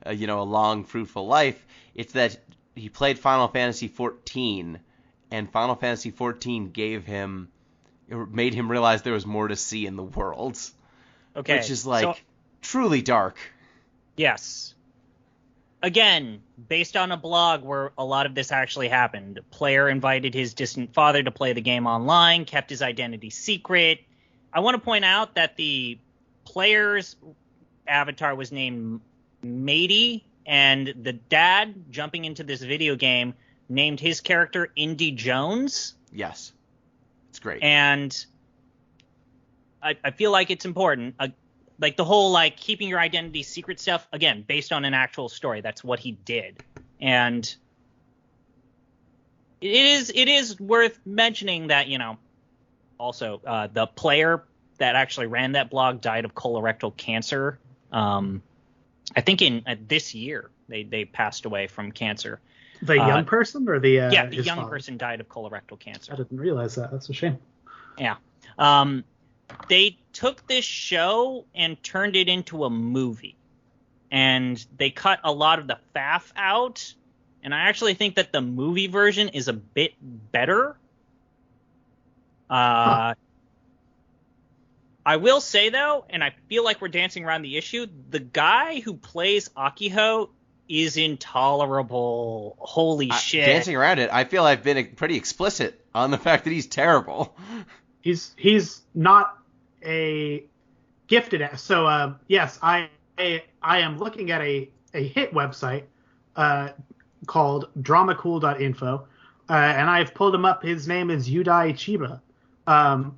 a long, fruitful life. It's that he played Final Fantasy XIV, and Final Fantasy XIV made him realize there was more to see in the world. Okay. Which is truly dark. Yes. Again, based on a blog where a lot of this actually happened. A player invited his distant father to play the game online, kept his identity secret. I want to point out that the player's avatar was named Matey, and the dad, jumping into this video game, named his character Indy Jones. Yes. It's great. And I feel like it's important. Like the whole keeping your identity secret stuff, again, based on an actual story. That's what he did. And it is worth mentioning that, also the player that actually ran that blog died of colorectal cancer. I think in this year they passed away from cancer. The young person or the the young father? person died of colorectal cancer. I didn't realize that. That's a shame. Yeah. They took this show and turned it into a movie. And they cut a lot of the faff out. And I actually think that the movie version is a bit better. I will say, though, and I feel like we're dancing around the issue, the guy who plays Akiho is intolerable. Holy shit. Dancing around it, I feel I've been pretty explicit on the fact that he's terrible. He's not a gifted ass. So yes, I am looking at a hit website called dramacool.info, and I've pulled him up. His name is Yudai Chiba.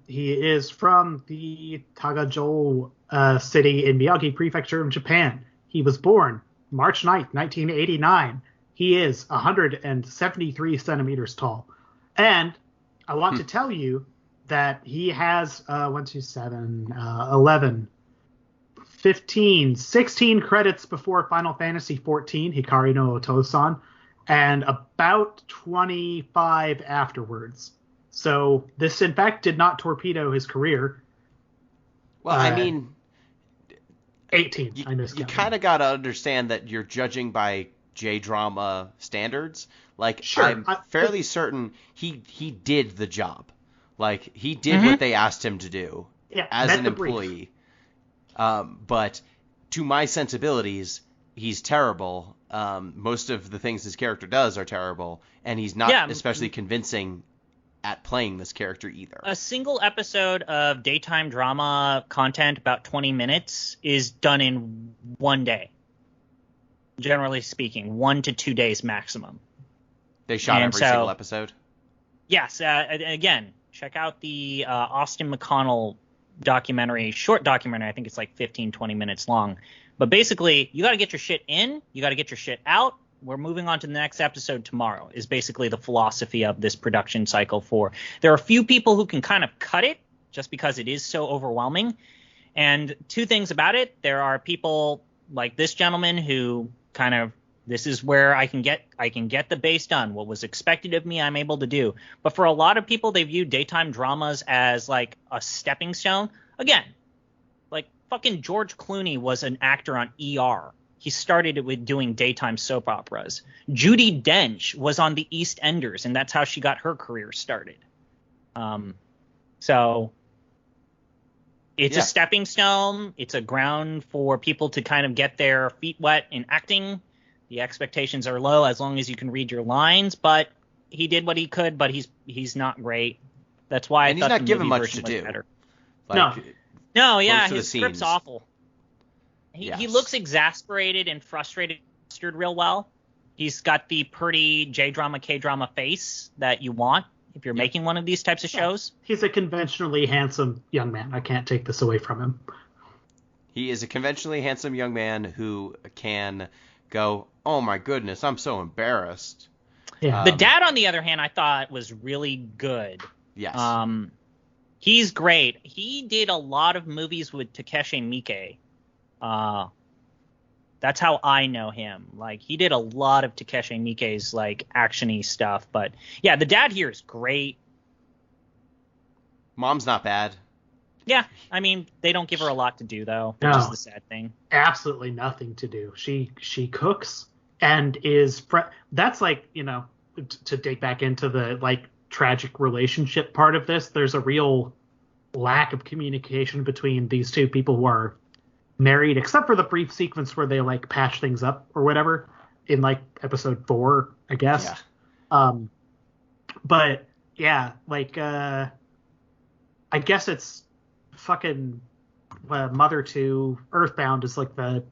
He is from the Tagajo city in Miyagi Prefecture of Japan. He was born March 9th, 1989. He is 173 centimeters tall. And I want to tell you that he has 11, 15, 16 credits before Final Fantasy XIV, Hikari no Otosan, and about 25 afterwards. So this, in fact, did not torpedo his career. Well, I mean, 18. You kind of got to understand that you're judging by J-drama standards. Like, sure, I'm fairly certain he did the job. Like, he did what they asked him to do as an employee. But to my sensibilities, he's terrible. Most of the things his character does are terrible, and he's not especially convincing at playing this character either. A single episode of daytime drama content, about 20 minutes, is done in one day. Generally speaking, 1 to 2 days maximum. They shot every single episode? Yes. Again, check out the Austin McConnell documentary, short documentary. I think it's like 15, 20 minutes long. But basically, you got to get your shit in. You got to get your shit out. We're moving on to the next episode tomorrow, is basically the philosophy of this production cycle there are a few people who can kind of cut it just because it is so overwhelming. And two things about it. There are people like this gentleman who kind of, this is where I can get the base done. What was expected of me, I'm able to do. But for a lot of people, they view daytime dramas as like a stepping stone. Again, like fucking George Clooney was an actor on ER. He started it with doing daytime soap operas. Judi Dench was on the EastEnders, and that's how she got her career started. So it's a stepping stone. It's a ground for people to kind of get their feet wet in acting. The expectations are low as long as you can read your lines, but he did what he could, but he's not great. That's why I thought the movie version was better. No, yeah, his script's awful. He looks exasperated and frustrated real well. He's got the pretty J-drama, K-drama face that you want if you're making one of these types of shows. He's a conventionally handsome young man. I can't take this away from him. He is a conventionally handsome young man who can go, oh my goodness, I'm so embarrassed. Yeah. The dad, on the other hand, I thought was really good. Yes. He's great. He did a lot of movies with Takeshi Miike. That's how I know him. Like, he did a lot of Takeshi Miike's like action-y stuff. But yeah, the dad here is great. Mom's not bad. Yeah, I mean, they don't give her a lot to do though, which is the sad thing. Absolutely nothing to do. She cooks and is that's like, you know, to dig back into the like tragic relationship part of this. There's a real lack of communication between these two people who are married, except for the brief sequence where they like patch things up or whatever in like episode 4, I guess. Yeah. But yeah, like I guess it's fucking Mother 2 Earthbound is like the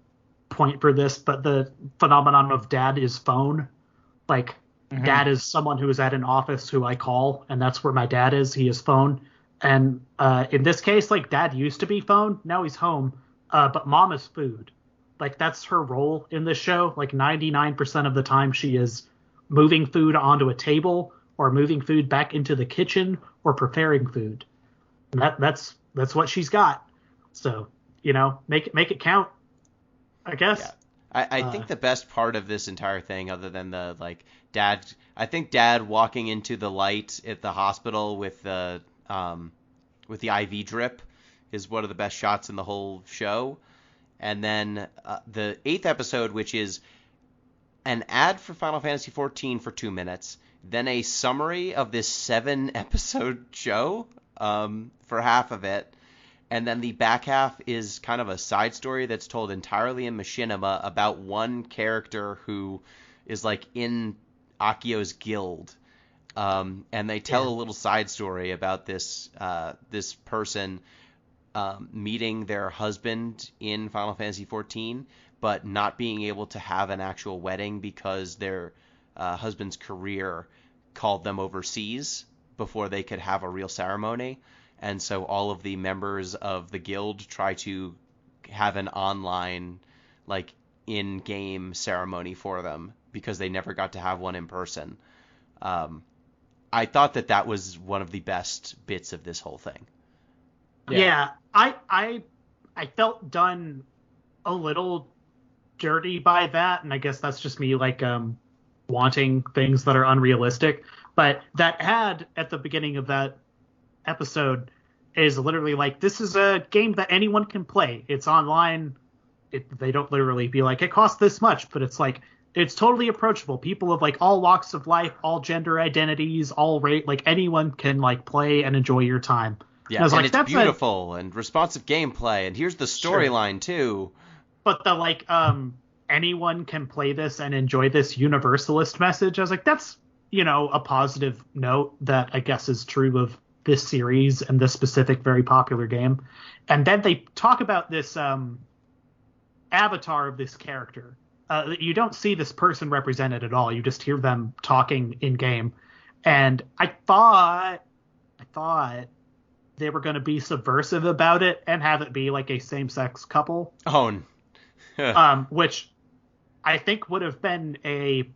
point for this, but the phenomenon of dad is phone. Like, dad is someone who is at an office who I call, and that's where my dad is. He is phone. And in this case, like, dad used to be phone, now he's home, but mom is food. Like, that's her role in this show. Like, 99% of the time she is moving food onto a table or moving food back into the kitchen or preparing food. And that's what she's got. So, you know, make it count, I guess. Yeah. I think the best part of this entire thing, other than the like dad, I think dad walking into the light at the hospital with the IV drip is one of the best shots in the whole show. And then the 8th episode, which is an ad for Final Fantasy XIV for 2 minutes, then a summary of this 7-episode show for half of it. And then the back half is kind of a side story that's told entirely in machinima about one character who is like in Akio's guild. And they tell a little side story about this person meeting their husband in Final Fantasy XIV, but not being able to have an actual wedding because their husband's career called them overseas before they could have a real ceremony. And so all of the members of the guild try to have an online, like, in-game ceremony for them because they never got to have one in person. I thought that was one of the best bits of this whole thing. Yeah, I felt done a little dirty by that, and I guess that's just me, like, wanting things that are unrealistic. But that ad at the beginning of that episode is literally like, this is a game that anyone can play. It's online. They don't literally be like, it costs this much, but it's like, it's totally approachable. People of like all walks of life, all gender identities, all rate, like anyone can like play and enjoy your time. Yeah, and like, it's beautiful and responsive gameplay, and here's the storyline too. But the like, anyone can play this and enjoy this universalist message. I was like, that's, you know, a positive note that I guess is true of this series and this specific very popular game. And then they talk about this avatar of this character. You don't see this person represented at all. You just hear them talking in game. And I thought they were going to be subversive about it and have it be like a same-sex couple. Which I think would have been a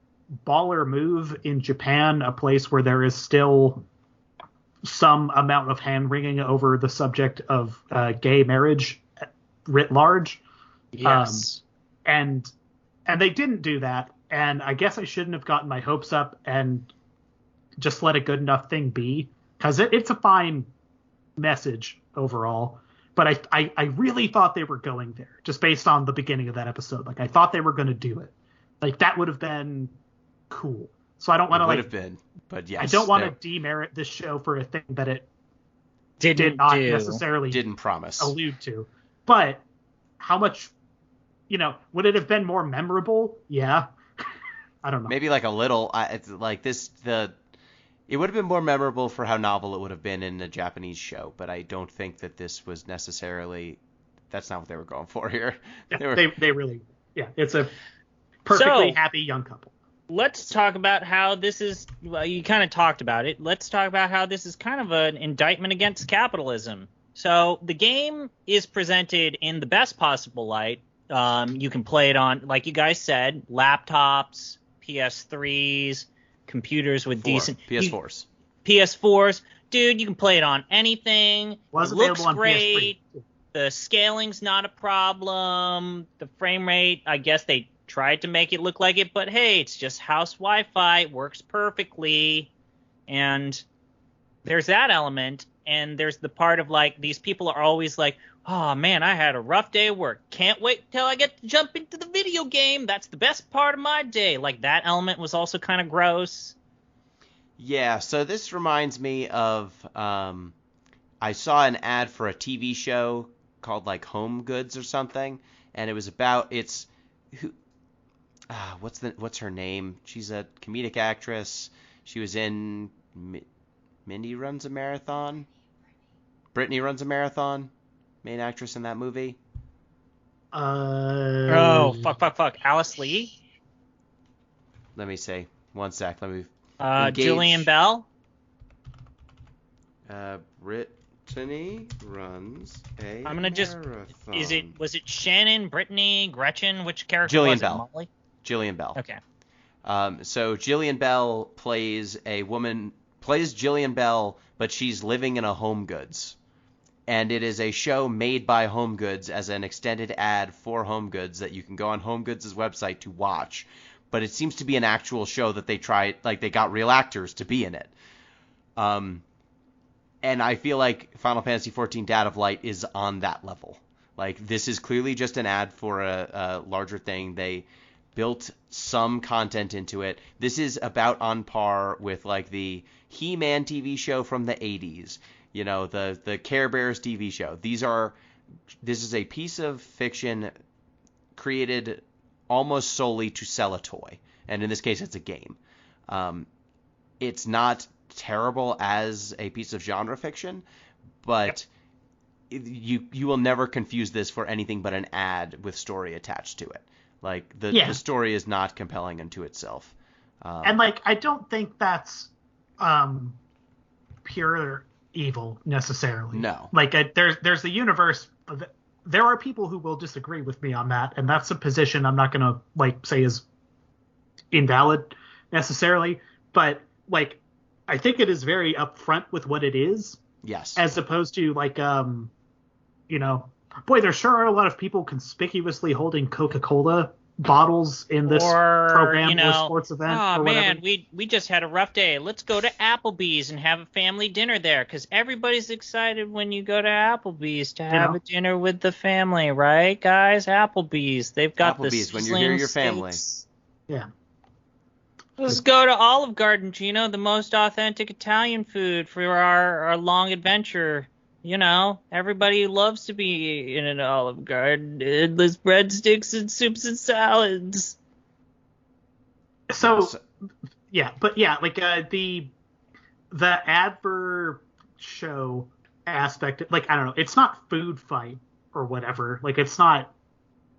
baller move in Japan, a place where there is still some amount of hand-wringing over the subject of gay marriage writ large. Yes. And they didn't do that, and I guess I shouldn't have gotten my hopes up and just let a good enough thing be, because it's a fine message overall. But I really thought they were going there, just based on the beginning of that episode. Like, I thought they were going to do it. Like, that would have been cool. So I don't want to, like... would have been, but yes. I don't want to demerit this show for a thing that it did not necessarily... Didn't promise. ...allude to. But how much... You know, would it have been more memorable? Yeah. I don't know. Maybe like a little. It's like this. It would have been more memorable for how novel it would have been in a Japanese show, but I don't think that this was necessarily. That's not what they were going for here. Yeah, they really. Yeah, it's a perfectly happy young couple. Let's talk about how this is. Well, you kind of talked about it. Let's talk about how this is kind of an indictment against capitalism. So the game is presented in the best possible light. You can play it on, like you guys said, laptops, PS3s, computers with decent PS4s. PS4s. Dude, you can play it on anything. It looks great. PS3. The scaling's not a problem. The frame rate, I guess they tried to make it look like it, but hey, it's just house Wi-Fi. It works perfectly. And there's that element. And there's the part of like, these people are always like, oh man, I had a rough day of work. Can't wait till I get to jump into the video game. That's the best part of my day. Like, that element was also kind of gross. Yeah, so this reminds me of, I saw an ad for a TV show called like Home Goods or something, and it was about, what's her name? She's a comedic actress. She was in Mindy Runs a Marathon. Brittany Runs a Marathon. Main actress in that movie. Fuck. Alice Lee? Let me see. One sec. Let me. Jillian Bell? Brittany Runs a I'm gonna Marathon. Was it Shannon, Brittany, Gretchen? Which character Jillian was Bell. it? Molly? Jillian Bell. Okay. So Jillian Bell plays Jillian Bell, but she's living in a Home Goods. And it is a show made by Home Goods as an extended ad for Home Goods that you can go on Home Goods' website to watch. But it seems to be an actual show that they got real actors to be in it. And I feel like Final Fantasy XIV Dad of Light is on that level. Like, this is clearly just an ad for a larger thing. They built some content into it. This is about on par with like the He-Man TV show from the 80s. You know, the Care Bears TV show. This is a piece of fiction created almost solely to sell a toy. And in this case, it's a game. It's not terrible as a piece of genre fiction, but you will never confuse this for anything but an ad with story attached to it. Like, the story is not compelling unto itself. And like, I don't think that's pure evil necessarily. No. Like, there's the universe. There are people who will disagree with me on that, and that's a position I'm not gonna like say is invalid necessarily. But like, I think it is very upfront with what it is. Yes. As opposed to like, you know, boy, there sure are a lot of people conspicuously holding Coca-Cola bottles in this program or sports event or whatever. Man, we just had a rough day. Let's go to Applebee's and have a family dinner there, because everybody's excited when you go to Applebee's to have a dinner with the family, right, guys? Applebee's. They've got Applebee's when you're near your family. Yeah. Let's go to Olive Garden, Gino, the most authentic Italian food for our long adventure. You know, everybody loves to be in an Olive Garden. Endless breadsticks and soups and salads. So yeah, but yeah, like the advert show aspect, like, I don't know, it's not food fight or whatever. Like, it's not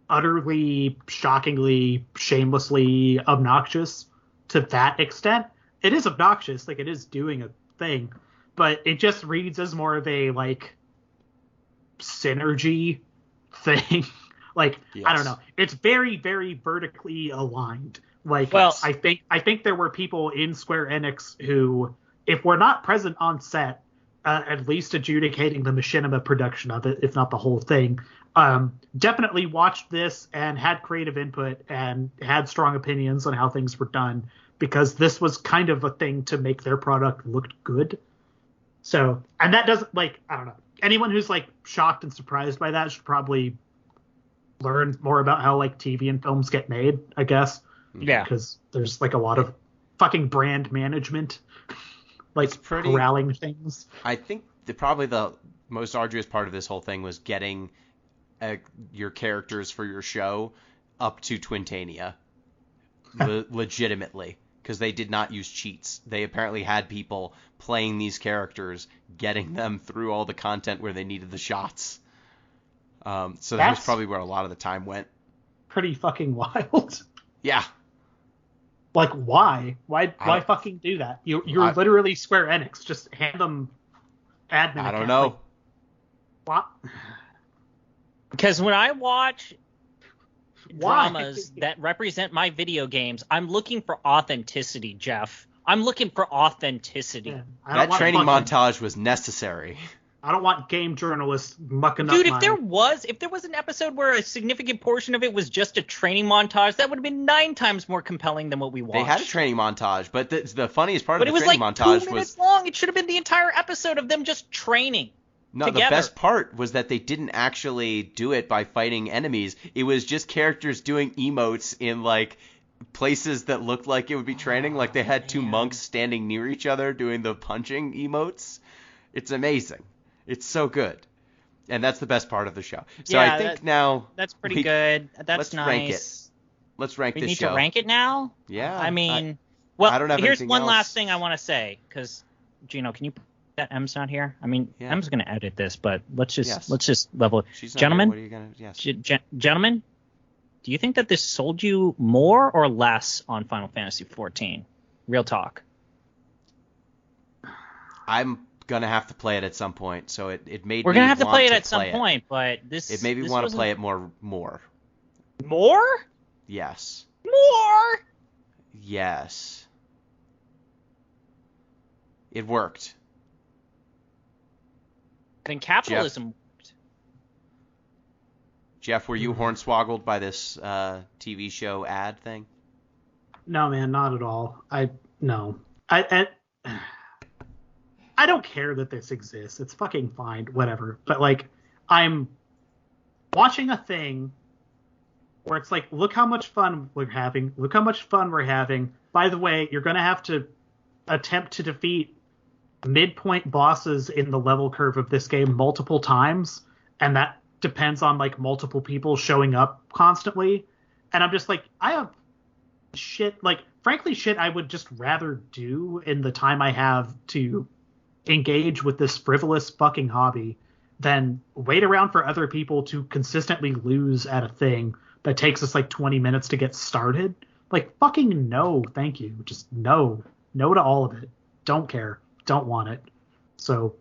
utterly, shockingly, shamelessly obnoxious to that extent. It is obnoxious, like, it is doing a thing. But it just reads as more of a, like, synergy thing. Like, yes. I don't know. It's very, very vertically aligned. Like, well, I think there were people in Square Enix who, if we're not present on set, at least adjudicating the machinima production of it, if not the whole thing, definitely watched this and had creative input and had strong opinions on how things were done, because this was kind of a thing to make their product look good. So, and that doesn't, like, I don't know. Anyone who's, like, shocked and surprised by that should probably learn more about how, like, TV and films get made, I guess. Yeah. Because there's, like, a lot of fucking brand management, like, corralling things. I think probably the most arduous part of this whole thing was getting your characters for your show up to Twintania. legitimately, because they did not use cheats. They apparently had people playing these characters, getting them through all the content where they needed the shots. So that's probably where a lot of the time went. Pretty fucking wild. Yeah. Like, why? Why fucking do that? You're literally Square Enix. Just hand them admin. I don't know. Like, what? Because when I watch dramas that represent my video games, I'm looking for authenticity, Jeff. I'm looking for authenticity. Yeah, that training montage was necessary. I don't want game journalists mucking up. Dude, if there was an episode where a significant portion of it was just a training montage, that would have been 9 times more compelling than what we watched. They had a training montage, but the funniest part of the montage training was montage 2 minutes long. It should have been the entire episode of them just training. No, together. The best part was that they didn't actually do it by fighting enemies. It was just characters doing emotes in like places that looked like it would be training. Like they had 2 monks standing near each other doing the punching emotes. It's amazing. It's so good. And that's the best part of the show. So I think now that's pretty good. That's let's nice. Rank it. Let's rank this show. We need to rank it now? Yeah. I mean, I don't have here's anything one else. last thing I want to say, because Gino, can you put that M's not here? I mean, Yeah. M's going to edit this, but let's just Yes. level it. She's not Gentlemen, here. What are you gonna? Yes. Gentlemen, do you think that this sold you more or less on Final Fantasy XIV? Real talk. I'm gonna have to play it at some point, so it made We're me gonna have to want play it at some point, but It made me want to play it more. More? Yes. More? Yes. It worked. Then capitalism. Jeff, were you hornswoggled by this TV show ad thing? No, man, not at all. I don't care that this exists. It's fucking fine, whatever. But like, I'm watching a thing where it's like, look how much fun we're having. Look how much fun we're having. By the way, you're gonna have to attempt to defeat midpoint bosses in the level curve of this game multiple times, and that depends on like multiple people showing up constantly. And I'm just like, I have shit, like frankly shit I would just rather do in the time I have to engage with this frivolous fucking hobby than wait around for other people to consistently lose at a thing that takes us like 20 minutes to get started. Like, fucking no, thank you. Just no to all of it. Don't care. Don't want it. So,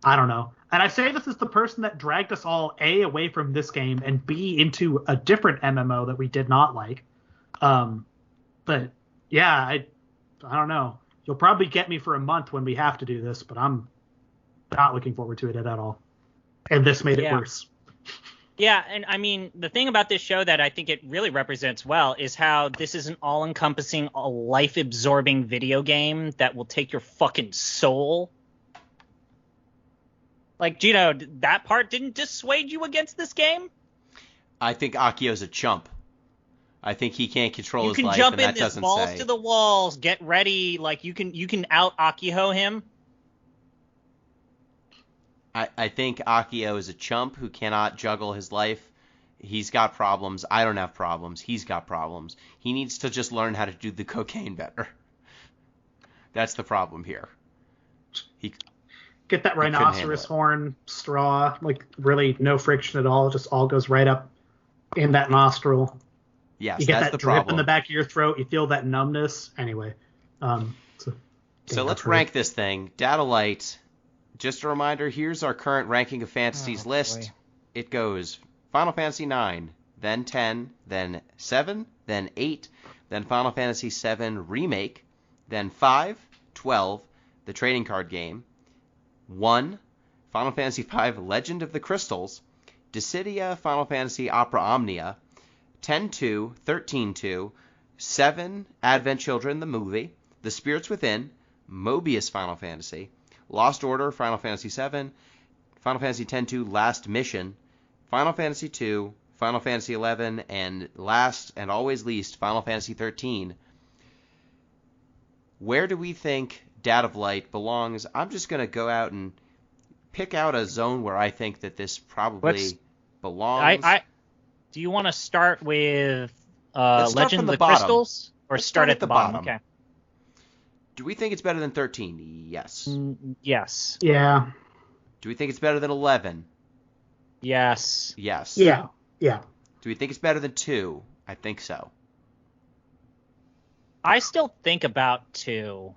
I don't know. And I say this as the person that dragged us all A, away from this game, and B, into a different MMO that we did not like. But yeah, I don't know. You'll probably get me for a month when we have to do this, but I'm not looking forward to it at all. And this made it worse. Yeah, and I mean, the thing about this show that I think it really represents well is how this is an all-encompassing, life-absorbing video game that will take your fucking soul. Like, Gino, that part didn't dissuade you against this game? I think Akio's a chump. I think he can't control his life, You can jump and in that this, doesn't balls say. to the walls, get ready, like you can out Akio him. I think Akio is a chump who cannot juggle his life. He's got problems. I don't have problems. He's got problems. He needs to just learn how to do the cocaine better. That's the problem here. Get that rhinoceros horn straw, like really no friction at all. Just all goes right up in that nostril. Yes, you get that's that the drip problem. in the back of your throat. You feel that numbness. Anyway, so let's rank this thing. Data Light. Just a reminder, here's our current Ranking of Fantasies list. Boy. It goes Final Fantasy IX, then 10, then 7, then 8, then Final Fantasy VII Remake, then 5, 12, the trading card game, 1, Final Fantasy V Legend of the Crystals, Dissidia Final Fantasy Opera Omnia, 10-2, 13-2, 7, Advent Children the movie, The Spirits Within, Mobius Final Fantasy, Lost Order, Final Fantasy VII, Final Fantasy X-2, Last Mission, Final Fantasy II, Final Fantasy XI, and last and always least, Final Fantasy XIII. Where do we think Dad of Light belongs? I'm just going to go out and pick out a zone where I think that this probably belongs. Do you want to start with Let's start Legend from of the bottom. Crystals? Or Let's start at the bottom. Okay. Do we think it's better than 13? Yes. Yes. Yeah. Do we think it's better than 11? Yes. Yes. Yeah. Yeah. Do we think it's better than 2? I think so. I still think about 2.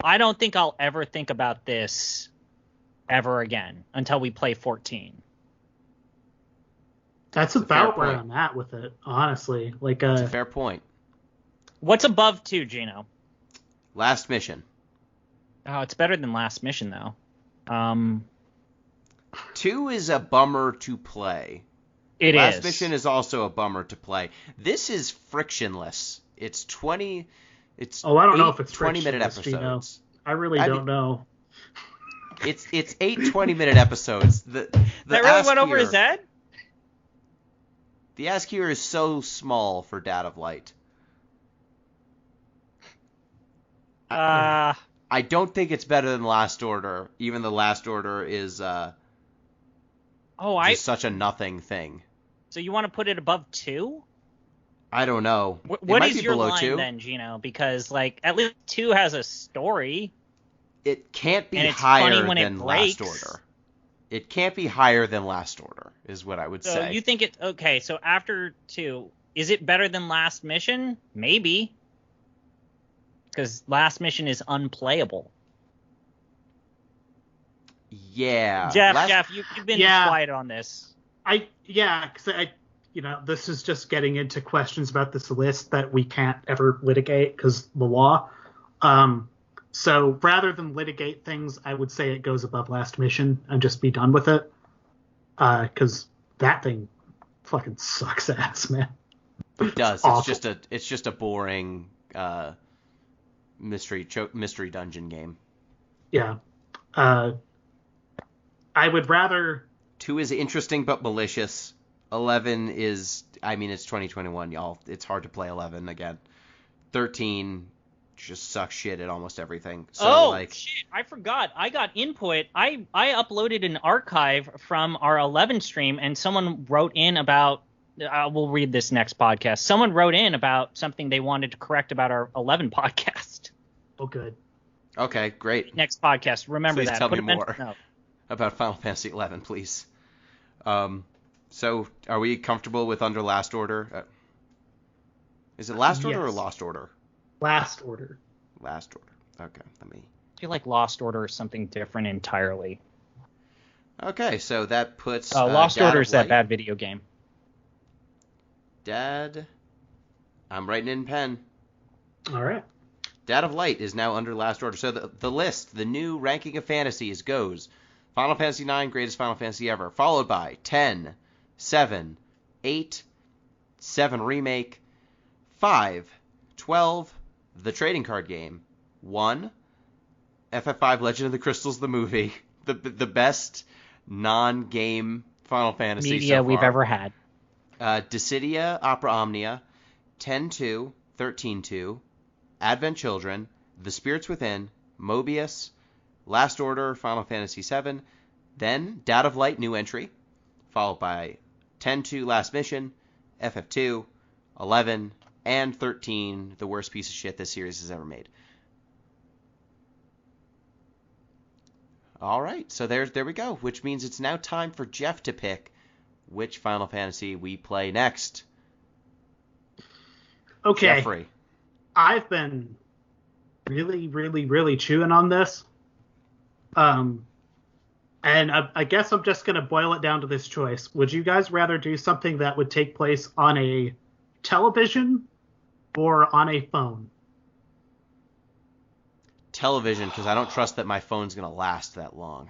I don't think I'll ever think about this ever again until we play 14. That's about where I'm at with it, honestly. Like, It's a fair point. What's above 2, Gino? Last mission. Oh, it's better than Last Mission, though. 2 is a bummer to play. Last Mission is also a bummer to play. This is frictionless. It's 20. It's I don't know if it's 20-minute episodes. Gino. I really don't know. It's 8 20-minute episodes. The that really went over his head? The ask here is so small for Dad of Light. I don't think it's better than Last Order, even though Last Order is just such a nothing thing. So you want to put it above 2? I don't know. What is your line 2? Then, Gino? Because at least 2 has a story. It can't be higher than Last Order. It can't be higher than Last Order, is what I would say. So you think it... Okay, so after 2, is it better than Last Mission? Maybe. Because Last Mission is unplayable. Yeah. Jeff, you've been quiet on this. Because this is just getting into questions about this list that we can't ever litigate because the law. So rather than litigate things, I would say it goes above Last Mission and just be done with it. Because that thing fucking sucks ass, man. It does. It's just a boring mystery dungeon game. Yeah. I would rather... 2 is interesting but malicious. 11 is... it's 2021, y'all. It's hard to play 11 again. 13... just sucks shit at almost everything. So, shit! I forgot. I got input. I uploaded an archive from our 11 stream, and someone wrote in about. We'll read this next podcast. Someone wrote in about something they wanted to correct about our 11 podcast. Oh, good. Okay, great. Next podcast. Remember please that. Tell me more about Final Fantasy XI, please. So, are we comfortable with under Last Order? Is it Last Order or Lost Order? Last Order. Last Order. Okay, let me... I feel like Lost Order is something different entirely. Okay, so that puts... Lost Order is that bad video game. Dad... I'm writing in pen. All right. Dad of Light is now under Last Order. So the list, the new Ranking of Fantasies goes Final Fantasy IX, greatest Final Fantasy ever, followed by 10, 7, 8, 7 Remake, 5, 12, the trading card game, 1, FF5 Legend of the Crystals, the movie, the best non-game Final Fantasy media so far. We've ever had. Dissidia, Opera Omnia, 10-2, 13-2, Advent Children, The Spirits Within, Mobius, Last Order, Final Fantasy VII, then Dad of Light, new entry, followed by 10-2, Last Mission, FF2, 11, and 13, the worst piece of shit this series has ever made. All right, so there we go, which means it's now time for Jeff to pick which Final Fantasy we play next. Okay. Jeffrey. I've been really, really, really chewing on this. And I guess I'm just going to boil it down to this choice. Would you guys rather do something that would take place on a television or on a phone? Television, because I don't trust that my phone's going to last that long.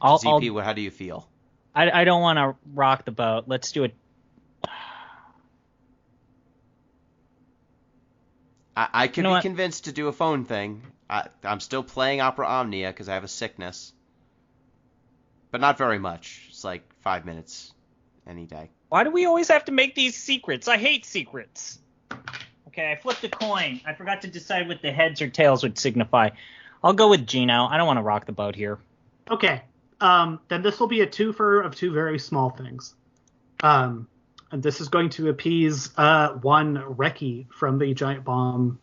ZP, how do you feel? I don't want to rock the boat. Let's do it. I can be convinced to do a phone thing. I'm still playing Opera Omnia because I have a sickness. But not very much. It's like 5 minutes any day. Why do we always have to make these secrets? I hate secrets. Okay, I flipped a coin. I forgot to decide what the heads or tails would signify. I'll go with Gino. I don't want to rock the boat here. Okay. Then this will be a twofer of two very small things. and this is going to appease one Reki from the Giant Bomb,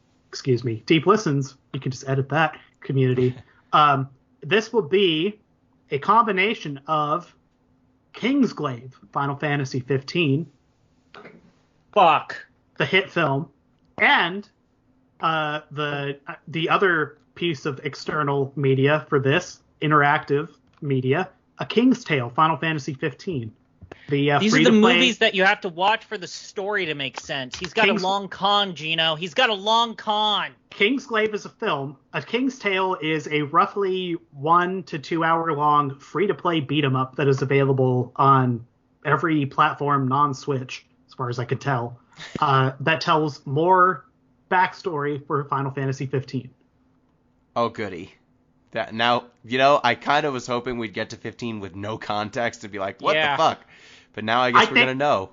Deep Listens. You can just edit that community. This will be a combination of Kingsglaive, Final Fantasy XV, Fuck. the hit film, and the other piece of external media for this, interactive media, A King's Tale, Final Fantasy XV. These are the movies that you have to watch for the story to make sense. He's got a long con, Gino. He's got a long con. Kingsglaive is a film. A King's Tale is a roughly 1 to 2 hour long free-to-play beat-em-up that is available on every platform non-Switch, as far as I could tell, that tells more backstory for Final Fantasy XV. Oh, goody. That now, I kind of was hoping we'd get to 15 with no context and be like, what the fuck? But now I guess we're going to know.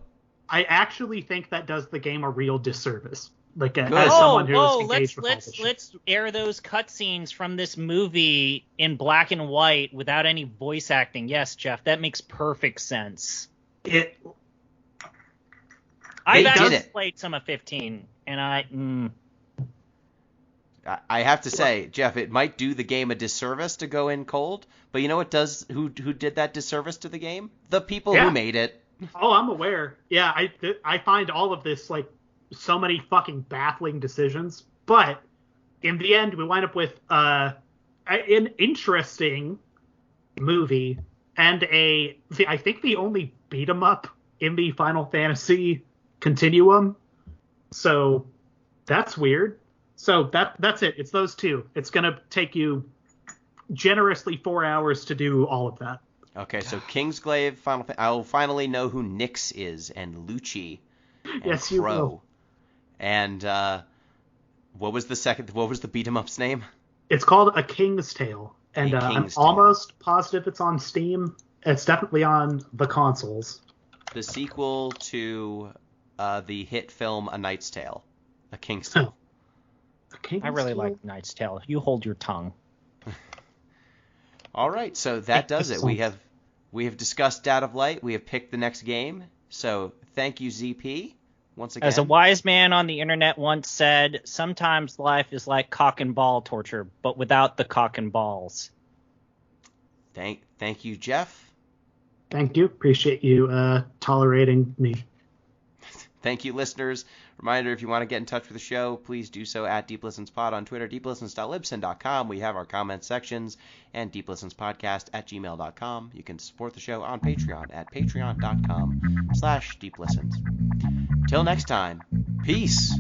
I actually think that does the game a real disservice. Like, as someone who is engaged with all this shit. Let's air those cutscenes from this movie in black and white without any voice acting. Yes, Jeff, that makes perfect sense. I've actually played some of 15, and I have to say, Jeff, it might do the game a disservice to go in cold, but you know what does? Who did that disservice to the game? The people who made it. Oh, I'm aware. Yeah, I find all of this like so many fucking baffling decisions, but in the end, we wind up with an interesting movie and I think the only beat 'em up in the Final Fantasy continuum. So that's weird. So that's it. It's those two. It's going to take you generously 4 hours to do all of that. Okay, so Kingsglaive, I'll finally know who Nyx is, and Lucci, and yes, Crow. You will. And what was the beat 'em up's name? It's called A King's Tale, and I'm almost positive it's on Steam. It's definitely on the consoles. The sequel to the hit film A Knight's Tale, A King's Tale. I really like Knight's Tale. You hold your tongue. All right, so that does it. We have discussed Dad of Light. We have picked the next game. So thank you, ZP, once again. As a wise man on the internet once said, sometimes life is like cock and ball torture, but without the cock and balls. Thank you, Jeff. Thank you. Appreciate you tolerating me. Thank you, listeners. Reminder, if you want to get in touch with the show, please do so at DeepListensPod on Twitter, deeplistens.libsyn.com. We have our comment sections, and deeplistenspodcast@gmail.com. You can support the show on Patreon at patreon.com/deeplistens. Till next time, peace.